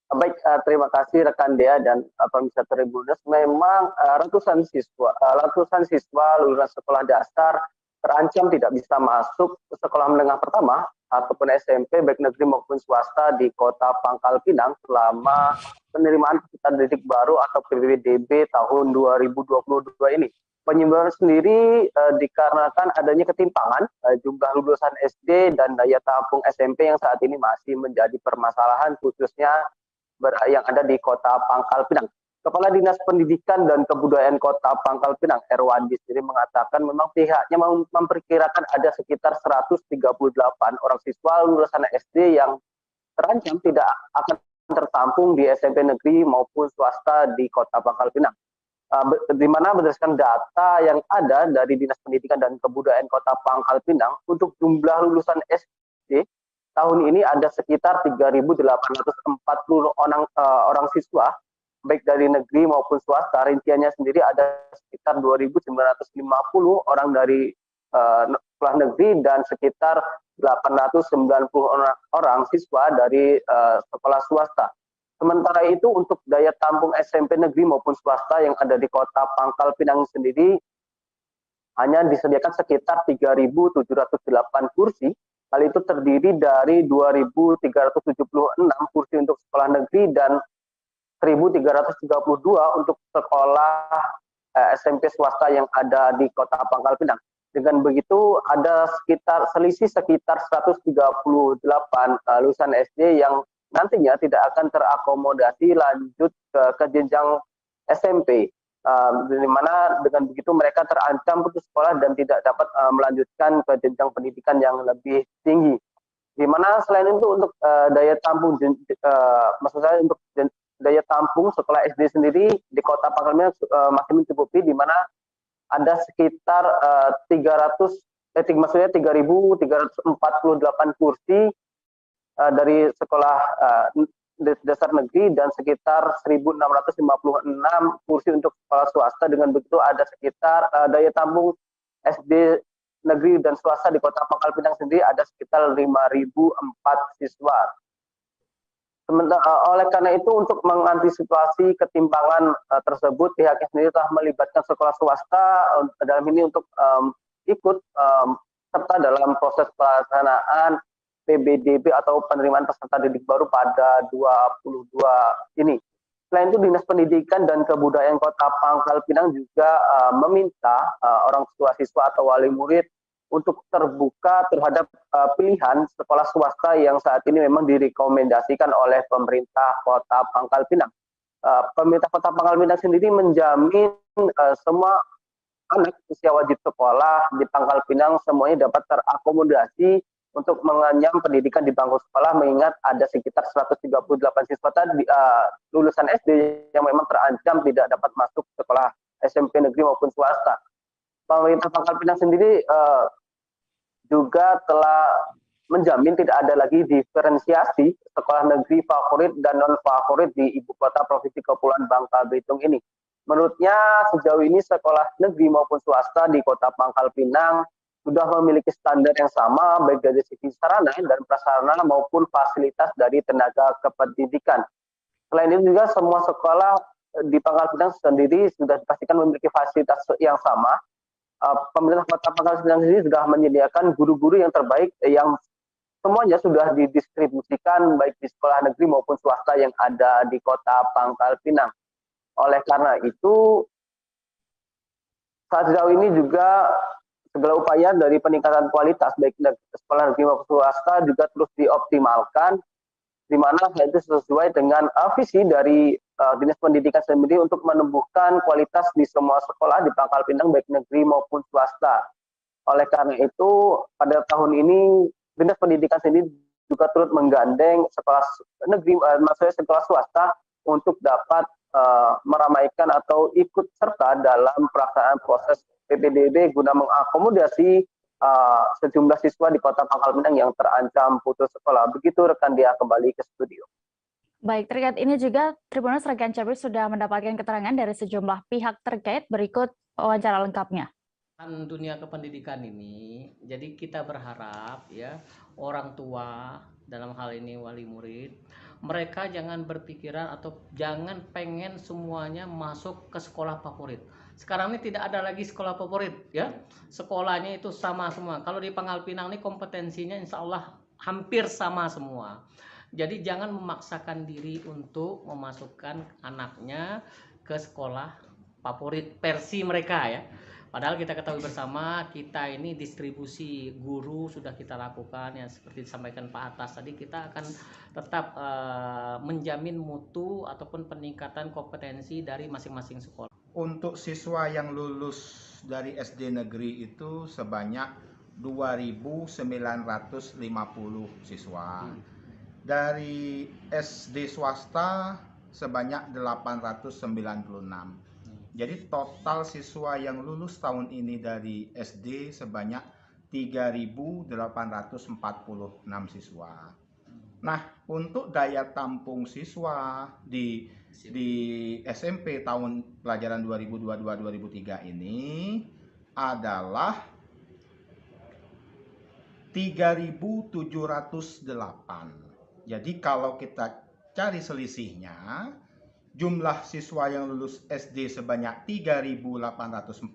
Baik, terima kasih rekan Dea dan pemirsa Tribuners. Memang ratusan siswa lulusan sekolah dasar terancam tidak bisa masuk ke sekolah menengah pertama ataupun SMP baik negeri maupun swasta di Kota Pangkal Pinang selama penerimaan peserta didik baru atau PPDB tahun 2022 ini. Penyebabnya sendiri dikarenakan adanya ketimpangan jumlah lulusan SD dan daya tampung SMP yang saat ini masih menjadi permasalahan khususnya yang ada di Kota Pangkal Pinang. Kepala Dinas Pendidikan dan Kebudayaan Kota Pangkal Pinang, Erwandi sendiri mengatakan memang pihaknya memperkirakan ada sekitar 138 orang siswa lulusan SD yang terancam tidak akan tertampung di SMP negeri maupun swasta di Kota Pangkal Pinang. Di mana berdasarkan data yang ada dari Dinas Pendidikan dan Kebudayaan Kota Pangkal Pinang, untuk jumlah lulusan SD tahun ini ada sekitar 3.840 orang siswa, baik dari negeri maupun swasta. Rinciannya sendiri ada sekitar 2.950 orang dari sekolah negeri dan sekitar 890 orang siswa dari sekolah swasta. Sementara itu untuk daya tampung SMP negeri maupun swasta yang ada di Kota Pangkal Pinang sendiri hanya disediakan sekitar 3.708 kursi. Hal itu terdiri dari 2.376 kursi untuk sekolah negeri dan 1.332 untuk sekolah SMP swasta yang ada di Kota Pangkal Pinang. Dengan begitu ada selisih sekitar 138 lulusan SD yang nantinya tidak akan terakomodasi lanjut ke jenjang SMP, di mana dengan begitu mereka terancam putus sekolah dan tidak dapat melanjutkan ke jenjang pendidikan yang lebih tinggi. Di mana selain itu untuk daya tampung, maksud saya untuk daya tampung sekolah SD sendiri di Kota Pangkal Pinang masih mencukupi, di mana ada sekitar 3.348 kursi dari sekolah dasar negeri dan sekitar 1.656 kursi untuk sekolah swasta. Dengan begitu ada sekitar daya tampung SD negeri dan swasta di Kota Pangkal Pinang sendiri ada sekitar 5.004 siswa. Oleh karena itu untuk mengantisipasi ketimpangan tersebut, pihaknya sendiri telah melibatkan sekolah swasta dalam ini untuk ikut serta dalam proses pelaksanaan PBDB atau penerimaan peserta didik baru pada 22 ini. Selain itu, Dinas Pendidikan dan Kebudayaan Kota Pangkal Pinang juga meminta orang tua siswa atau wali murid untuk terbuka terhadap pilihan sekolah swasta yang saat ini memang direkomendasikan oleh pemerintah Kota Pangkal Pinang. Pemerintah Kota Pangkal Pinang sendiri menjamin semua anak usia wajib sekolah di Pangkal Pinang semuanya dapat terakomodasi untuk mengenyam pendidikan di bangku sekolah, mengingat ada sekitar 138 siswa tadi lulusan SD yang memang terancam tidak dapat masuk sekolah SMP negeri maupun swasta. Pemerintah Pangkal Pinang sendiri juga telah menjamin tidak ada lagi diferensiasi sekolah negeri favorit dan non favorit di ibu kota Provinsi Kepulauan Bangka Belitung ini. Menurutnya sejauh ini sekolah negeri maupun swasta di Kota Pangkal Pinang sudah memiliki standar yang sama baik dari segi sarana dan prasarana maupun fasilitas dari tenaga kependidikan. Selain itu juga semua sekolah di Pangkal Pinang sendiri sudah dipastikan memiliki fasilitas yang sama. Pemerintah Kota Pangkal Pinang sendiri sudah menyediakan guru-guru yang terbaik yang semuanya sudah didistribusikan baik di sekolah negeri maupun swasta yang ada di Kota Pangkal Pinang. Oleh karena itu, saat sejauh ini juga segala upaya dari peningkatan kualitas baik sekolah negeri maupun swasta juga terus dioptimalkan, di mana itu sesuai dengan visi dari Dinas Pendidikan sendiri untuk menumbuhkan kualitas di semua sekolah di Pangkal Pinang baik negeri maupun swasta. Oleh karena itu, pada tahun ini Dinas Pendidikan sendiri juga turut menggandeng sekolah negeri, maksudnya sekolah swasta untuk dapat meramaikan atau ikut serta dalam pelaksanaan proses PPDB guna mengakomodasi sejumlah siswa di Kota Pangkal Pinang yang terancam putus sekolah. Begitu rekan dia kembali ke studio. Baik, terkait ini juga Tribuners rekan Cabir sudah mendapatkan keterangan dari sejumlah pihak terkait. Berikut wawancara lengkapnya. Dunia kependidikan ini, jadi kita berharap ya orang tua dalam hal ini wali murid, mereka jangan berpikiran atau jangan pengen semuanya masuk ke sekolah favorit. Sekarang ini tidak ada lagi sekolah favorit ya, sekolahnya itu sama semua. Kalau di Pangkal Pinang ini kompetensinya insya Allah hampir sama semua. Jadi jangan memaksakan diri untuk memasukkan anaknya ke sekolah favorit versi mereka ya. Padahal kita ketahui bersama, kita ini distribusi guru sudah kita lakukan yang seperti disampaikan Pak Atas tadi, kita akan tetap menjamin mutu ataupun peningkatan kompetensi dari masing-masing sekolah. Untuk siswa yang lulus dari SD negeri itu sebanyak 2.950 siswa. Dari SD swasta sebanyak 896. Jadi total siswa yang lulus tahun ini dari SD sebanyak 3.846 siswa. Nah, untuk daya tampung siswa di SMP tahun pelajaran 2022-2003 ini adalah 3.708. Jadi kalau kita cari selisihnya, jumlah siswa yang lulus SD sebanyak 3.846,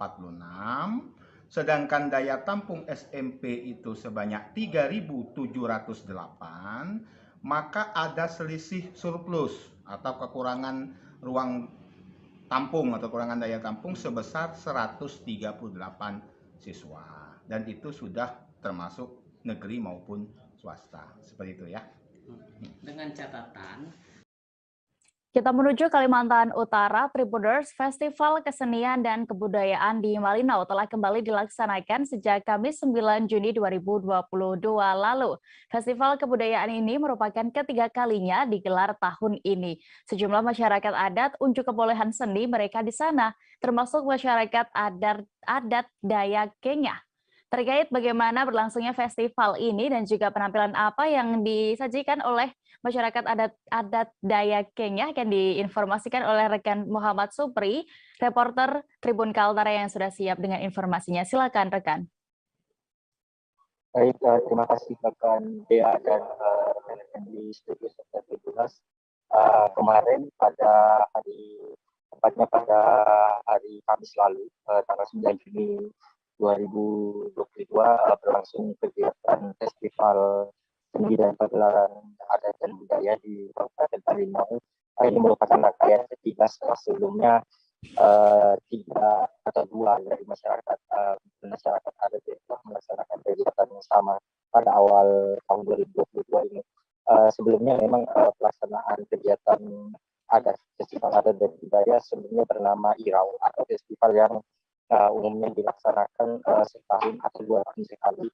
sedangkan daya tampung SMP itu sebanyak 3.708, maka ada selisih surplus atau kekurangan ruang tampung atau kekurangan daya tampung sebesar 138 siswa. Dan itu sudah termasuk negeri maupun swasta. Seperti itu ya. Dengan catatan Kita menuju Kalimantan Utara. Tribuners, Festival Kesenian dan Kebudayaan di Malinau telah kembali dilaksanakan sejak Kamis 9 Juni 2022 lalu. Festival kebudayaan ini merupakan ketiga kalinya digelar tahun ini. Sejumlah masyarakat adat unjuk kebolehan seni mereka di sana, termasuk masyarakat adat Dayak Kenya. Terkait bagaimana berlangsungnya festival ini dan juga penampilan apa yang disajikan oleh masyarakat adat Dayak Kenya akan diinformasikan oleh rekan Muhammad Supri, reporter Tribun Kaltara yang sudah siap dengan informasinya. Silakan rekan. Baik, terima kasih rekan Dea dan rekan di studio serta Tribuners. Kemarin pada hari Kamis lalu, tanggal 9 Juni 2022 berlangsung kegiatan festival seni dan pagelaran adat dan budaya di Kabupaten Malinau. Ini merupakan rangkaian ketiga setelah sebelumnya tiga atau dua dari masyarakat adat yang telah melaksanakan kegiatan yang sama pada awal tahun 2022 ini. Sebelumnya memang pelaksanaan kegiatan adat festival adat dan budaya sebelumnya bernama Irau atau festival yang umumnya dilaksanakan setahun atau 2 tahun sekali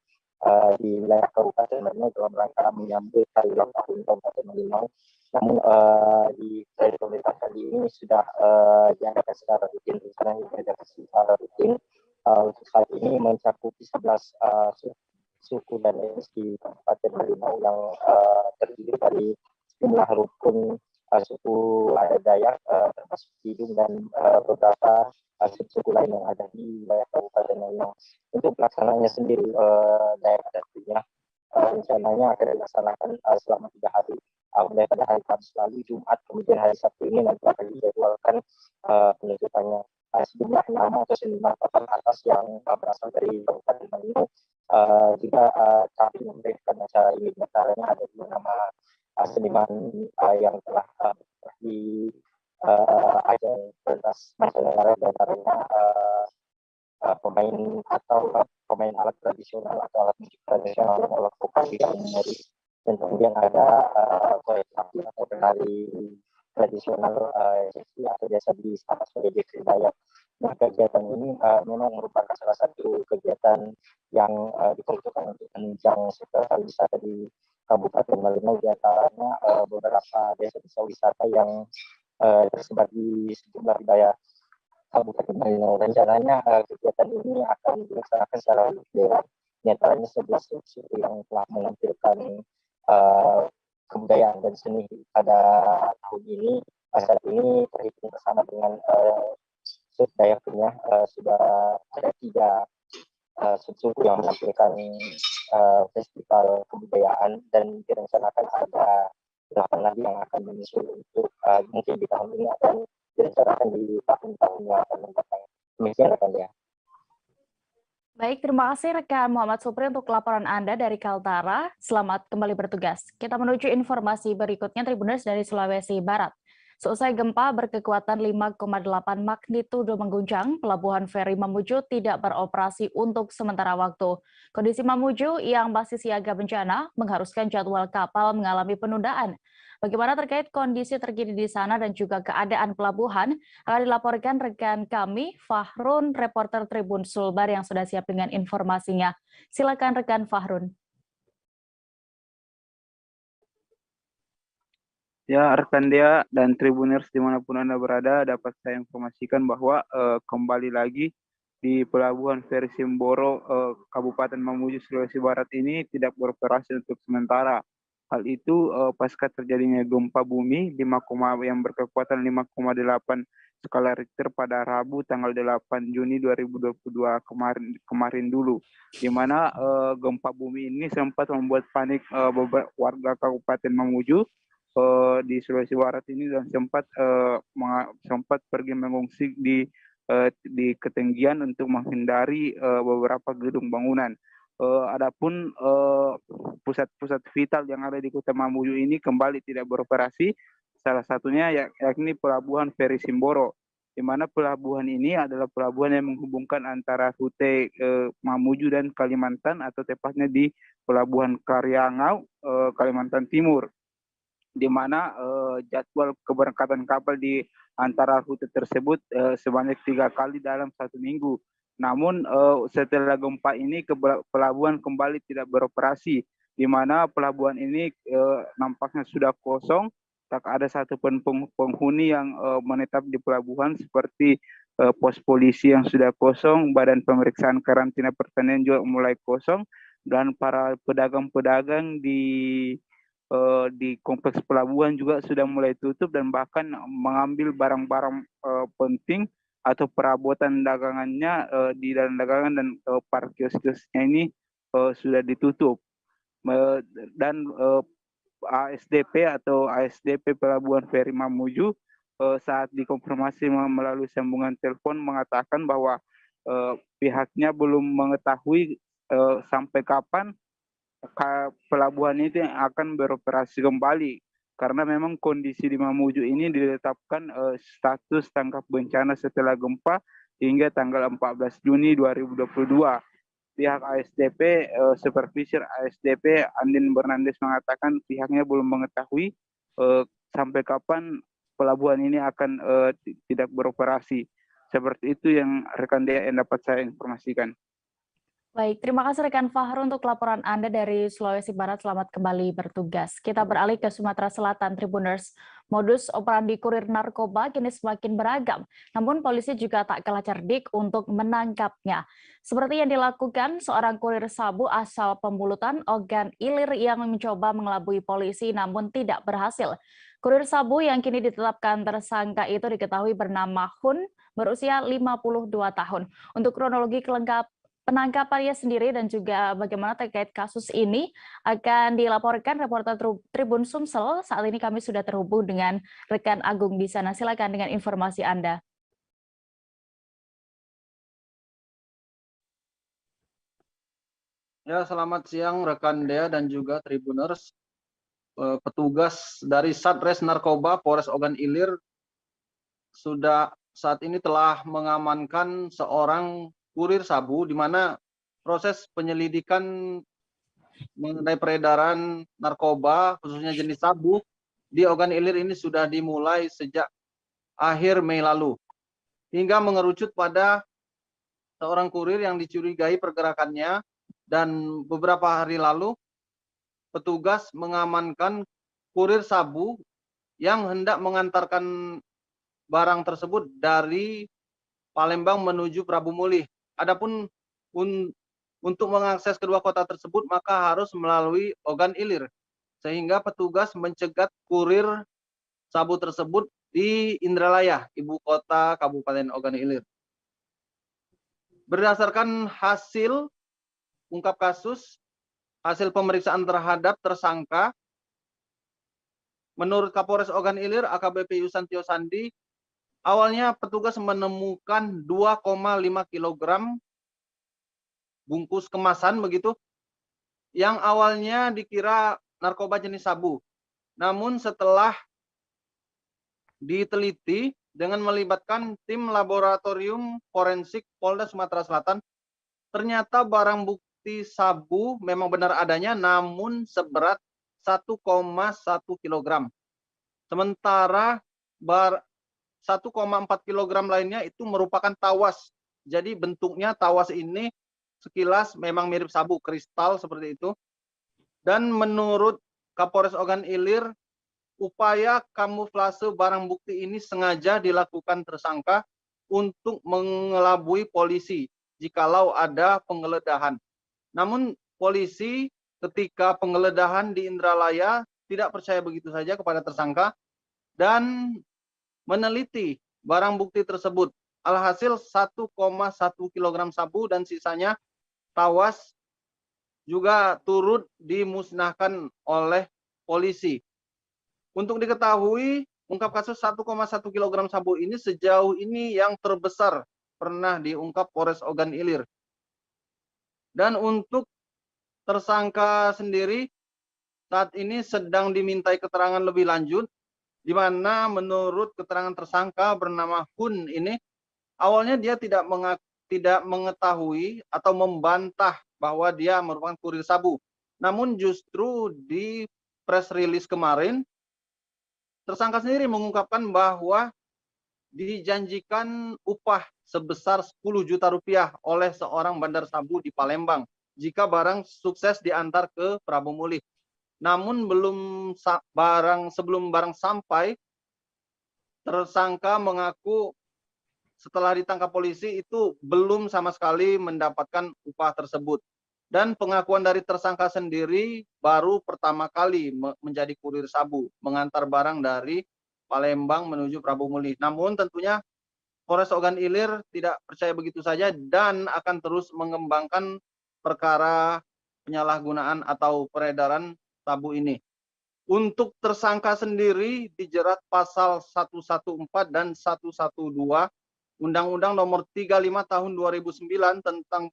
di wilayah Kabupaten Malinau dalam rangka menyambut hari ulang tahun Kabupaten Malinau. Namun di pemerintah kali ini sudah diadakan secara rutin, untuk saat ini mencakupi 11 suku dan etnis di Kabupaten Malinau yang terdiri dari jumlah rukun suku adat Dayak, termasuk Tidung dan beberapa suku lain yang ada di wilayah Kabupaten Malinau. Untuk pelaksanaannya sendiri, Dayak adat Kenya rencananya akan dilaksanakan selama 3 hari. Mulai pada hari Kamis lalu, Jumat, kemudian hari Sabtu ini nanti akan dijadwalkan penunjukannya. Sejumlah nama atau seniman papan atas yang berasal dari Kabupaten Malinau juga kami memberikan acara ini. Antaranya ada 2 nama seniman yang telah di ajang pentas mancanegara, dan antaranya pemain alat tradisional atau alat musik tradisional yang alat vokal yang dari, dan kemudian ada koreografi atau penari tradisional atau biasa disapa sebagai Jekri Dayak. Nah, kegiatan ini memang merupakan salah satu kegiatan yang diperuntukkan untuk menunjang sektor pariwisata di Kabupaten Malinau, di antaranya beberapa desa-desa wisata yang tersebar di sejumlah wilayah Kabupaten Malinau. Rencananya kegiatan ini akan dilaksanakan secara bergiliran. Di antaranya 11 suku yang telah menampilkan kebudayaan dan seni pada tahun ini. Saat ini terhitung bersama dengan suku Dayak Kenya, sudah ada 3 suku yang menampilkan festival kebudayaan, dan direncanakan ada 8 lagi yang akan menyusul untuk mungkin di tahun ini akan direncanakan di tahun-tahun yang akan mendatang. Demikian rekan ya. Baik, terima kasih rekan Muhammad Supri untuk laporan Anda dari Kaltara. Selamat kembali bertugas. Kita menuju informasi berikutnya, Tribuners dari Sulawesi Barat. Seusai gempa berkekuatan 5,8 magnitudo mengguncang, Pelabuhan Feri Mamuju tidak beroperasi untuk sementara waktu. Kondisi Mamuju yang masih siaga bencana mengharuskan jadwal kapal mengalami penundaan. Bagaimana terkait kondisi terkini di sana dan juga keadaan pelabuhan akan dilaporkan rekan kami, Fahrun, reporter Tribun Sulbar yang sudah siap dengan informasinya. Silakan rekan Fahrun. Ya, rekan Dea dan Tribuners dimanapun Anda berada, dapat saya informasikan bahwa kembali lagi di Pelabuhan Feri Simboro, Kabupaten Mamuju, Sulawesi Barat ini tidak beroperasi untuk sementara. Hal itu pasca terjadinya gempa bumi yang berkekuatan 5,8 skala Richter pada Rabu tanggal 8 Juni 2022 kemarin dulu, di mana gempa bumi ini sempat membuat panik beberapa warga Kabupaten Mamuju di Sulawesi Barat ini, dan sempat pergi mengungsi di ketinggian untuk menghindari beberapa gedung bangunan. Adapun pusat-pusat vital yang ada di Kota Mamuju ini kembali tidak beroperasi. Salah satunya yakni Pelabuhan Feri Simboro, di mana pelabuhan ini adalah pelabuhan yang menghubungkan antara rute Mamuju dan Kalimantan, atau tepatnya di Pelabuhan Karyangau, Kalimantan Timur, di mana jadwal keberangkatan kapal di antara rute tersebut sebanyak 3 kali dalam 1 minggu. Namun setelah gempa ini pelabuhan kembali tidak beroperasi, di mana pelabuhan ini nampaknya sudah kosong, tak ada satupun penghuni yang menetap di pelabuhan, seperti pos polisi yang sudah kosong, badan pemeriksaan karantina pertanian juga mulai kosong, dan para pedagang-pedagang di kompleks pelabuhan juga sudah mulai tutup, dan bahkan mengambil barang-barang penting atau perabotan dagangannya di dalam dagangan, dan kios-kiosnya ini sudah ditutup. Dan ASDP atau ASDP Pelabuhan Feri Mamuju saat dikonfirmasi melalui sambungan telepon mengatakan bahwa pihaknya belum mengetahui sampai kapan pelabuhan itu akan beroperasi kembali, karena memang kondisi di Mamuju ini ditetapkan status tanggap bencana setelah gempa hingga tanggal 14 Juni 2022. Pihak ASDP, Supervisor ASDP Andin Bernandes mengatakan pihaknya belum mengetahui sampai kapan pelabuhan ini akan tidak beroperasi. Seperti itu yang rekan Dea yang dapat saya informasikan. Baik, terima kasih rekan Fahru untuk laporan Anda dari Sulawesi Barat. Selamat kembali bertugas. Kita beralih ke Sumatera Selatan, Tribuners. Modus operandi kurir narkoba kini semakin beragam, namun polisi juga tak kalah cerdik untuk menangkapnya. Seperti yang dilakukan seorang kurir sabu asal Pembulutan, Ogan Ilir, yang mencoba mengelabui polisi namun tidak berhasil. Kurir sabu yang kini ditetapkan tersangka itu diketahui bernama Hun, berusia 52 tahun. Untuk kronologi kelengkap penangkapannya sendiri dan juga bagaimana terkait kasus ini akan dilaporkan reporter Tribun Sumsel. Saat ini kami sudah terhubung dengan rekan Agung di sana. Silakan dengan informasi Anda. Ya, selamat siang rekan Dea dan juga Tribuners. Petugas dari Satres Narkoba Polres Ogan Ilir sudah saat ini telah mengamankan seorang kurir sabu, di mana proses penyelidikan mengenai peredaran narkoba khususnya jenis sabu di Ogan Ilir ini sudah dimulai sejak akhir Mei lalu, hingga mengerucut pada seorang kurir yang dicurigai pergerakannya, dan beberapa hari lalu petugas mengamankan kurir sabu yang hendak mengantarkan barang tersebut dari Palembang menuju Prabu Mulih. Adapun untuk mengakses kedua kota tersebut maka harus melalui Ogan Ilir, sehingga petugas mencegat kurir sabu tersebut di Indralaya, ibu kota Kabupaten Ogan Ilir. Berdasarkan hasil ungkap kasus, hasil pemeriksaan terhadap tersangka, menurut Kapolres Ogan Ilir AKBP Yusantio Sandi, awalnya petugas menemukan 2,5 kg bungkus kemasan begitu, yang awalnya dikira narkoba jenis sabu. Namun setelah diteliti dengan melibatkan tim laboratorium forensik Polda Sumatera Selatan, ternyata barang bukti sabu memang benar adanya, namun seberat 1,1 kg. Sementara 1,4 kg lainnya itu merupakan tawas. Jadi bentuknya tawas ini sekilas memang mirip sabu, kristal seperti itu. Dan menurut Kapolres Ogan Ilir, upaya kamuflase barang bukti ini sengaja dilakukan tersangka untuk mengelabui polisi jikalau ada penggeledahan. Namun polisi ketika penggeledahan di Indralaya tidak percaya begitu saja kepada tersangka dan meneliti barang bukti tersebut. Alhasil 1,1 kg sabu dan sisanya tawas juga turut dimusnahkan oleh polisi. Untuk diketahui, ungkap kasus 1,1 kg sabu ini sejauh ini yang terbesar pernah diungkap Polres Ogan Ilir. Dan untuk tersangka sendiri saat ini sedang dimintai keterangan lebih lanjut, di mana menurut keterangan tersangka bernama Hun ini, awalnya dia tidak mengetahui atau membantah bahwa dia merupakan kurir sabu. Namun justru di press release kemarin, tersangka sendiri mengungkapkan bahwa dijanjikan upah sebesar 10 juta rupiah oleh seorang bandar sabu di Palembang jika barang sukses diantar ke Prabu Mulih. Namun sebelum barang sampai, tersangka mengaku setelah ditangkap polisi itu belum sama sekali mendapatkan upah tersebut. Dan pengakuan dari tersangka sendiri baru pertama kali menjadi kurir sabu, mengantar barang dari Palembang menuju Prabu Mulih. Namun tentunya Polres Ogan Ilir tidak percaya begitu saja dan akan terus mengembangkan perkara penyalahgunaan atau peredaran sabu ini. Untuk tersangka sendiri dijerat pasal 114 dan 112 Undang-Undang Nomor 35 Tahun 2009 tentang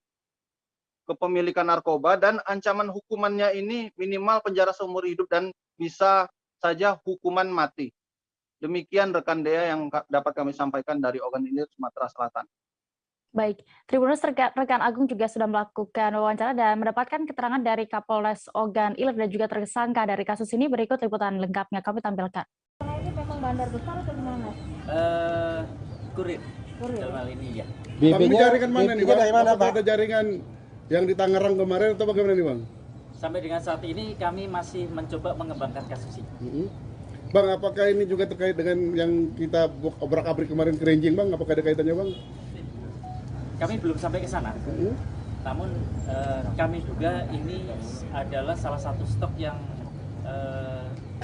kepemilikan narkoba, dan ancaman hukumannya ini minimal penjara seumur hidup dan bisa saja hukuman mati. Demikian rekan Dea yang dapat kami sampaikan dari Ogan Ilir, Sumatera Selatan. Baik, Tribuners, rekan Agung juga sudah melakukan wawancara dan mendapatkan keterangan dari Kapolres Ogan Ilir dan juga tersangka dari kasus ini. Berikut liputan lengkapnya kami tampilkan. Ini memang bandar besar atau gimana? Kurir. Dalam hal ini ya. Tapi jaringan mana nih, Bang? dari mana, Apakah Pak? ada jaringan yang di Tangerang kemarin atau bagaimana nih, Bang? Sampai dengan saat ini kami masih mencoba mengembangkan kasus ini. Bang, apakah ini juga terkait dengan yang kita obrak-abrik kemarin kerenjing, Bang? Apakah ada kaitannya, Bang? Kami belum sampai ke sana. Namun kami duga ini adalah salah satu stok yang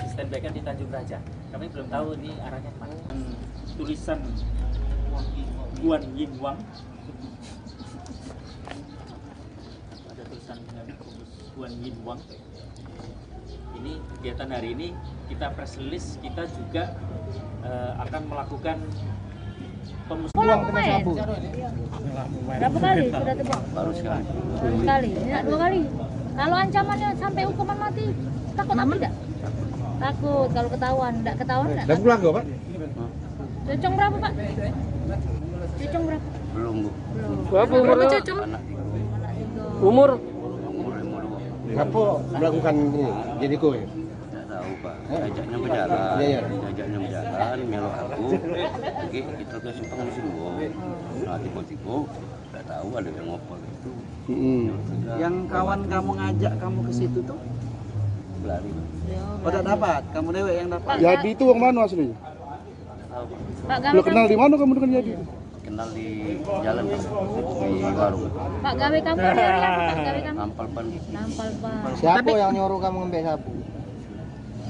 di-standby-kan di Tanjung Raja. Kami belum tahu ini arahnya kemana. Tulisan Guan Yin Wang. Ada tulisan Guan Yin Wang. Ini kegiatan hari ini kita press release, kita juga akan melakukan pemusnahan sabu. Berapa kali sudah terbang? Baru sekali. Baru sekali, tidak 2 kali. Kalau ancamannya sampai hukuman mati, takut apa tidak? Takut kalau ketahuan, tidak ketahuan tidak. Dan pulang nggak, Pak? Cocong berapa, Pak? Cocong berapa? Belum, Bu. Berapa umurnya? Cocong? Umur? Apa melakukan ini? Jadi kue? Tidak tahu, Pak. Ajaknya berjalan. Iya. Ajaknya berjalan, melok aku. Oke, kita ke simpang mesin gua. Nah, tiba-tiba tidak tahu ada yang ngopol itu. Yang kawan kamu ngajak kamu ke situ tuh? Lari. Oh, tidak dapat? Kamu dewek yang dapat? Jadi itu uang mana aslinya? Tahu, Pak, Lo kenal di mana kamu dengan Jadi? kenal di jalan di warung. Pak, gawe kamu dari apa, Pak? Gawe kamu? Nampal pan. Nampal, Pak. Siapa yang nyuruh kamu ngambil sabu?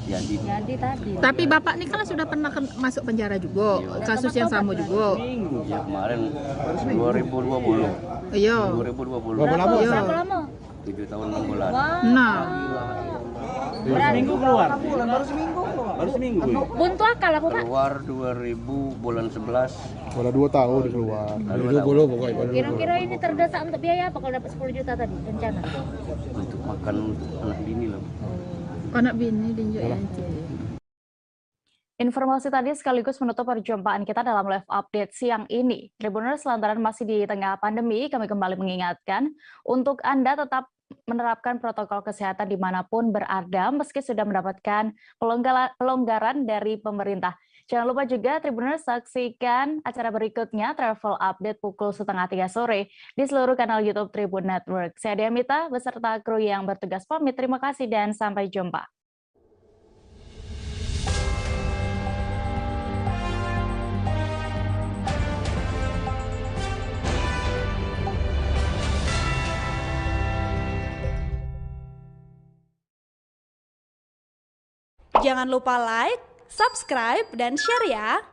Jadi tadi. Tapi Bapak ini kan sudah pernah masuk penjara juga, kasus yang sama juga. ya kemarin 2020. Iya. 2020. Berapa lama? Iya. 7 tahun 6 bulan. Nah. Baru seminggu keluar. Baru seminggu keluar. Baru seminggu. Buntu akal aku, Pak. Keluar 2000 bulan 11. Kalau 2 tahun keluar. 20 pokoknya. Kira-kira ini terdesak untuk biaya apa kalau dapat 10 juta tadi rencana? Untuk makan untuk anak bini loh. Anak bini dinjak. Informasi tadi sekaligus menutup perjumpaan kita dalam live update siang ini. Tribuners, lantaran masih di tengah pandemi, kami kembali mengingatkan untuk Anda tetap menerapkan protokol kesehatan dimanapun berada, meski sudah mendapatkan pelonggaran dari pemerintah. Jangan lupa juga Tribuners saksikan acara berikutnya, Travel Update pukul 2:30 sore di seluruh kanal YouTube Tribun Network. Saya Dea Mita beserta kru yang bertugas pamit. Terima kasih dan sampai jumpa. Jangan lupa like, subscribe, dan share ya.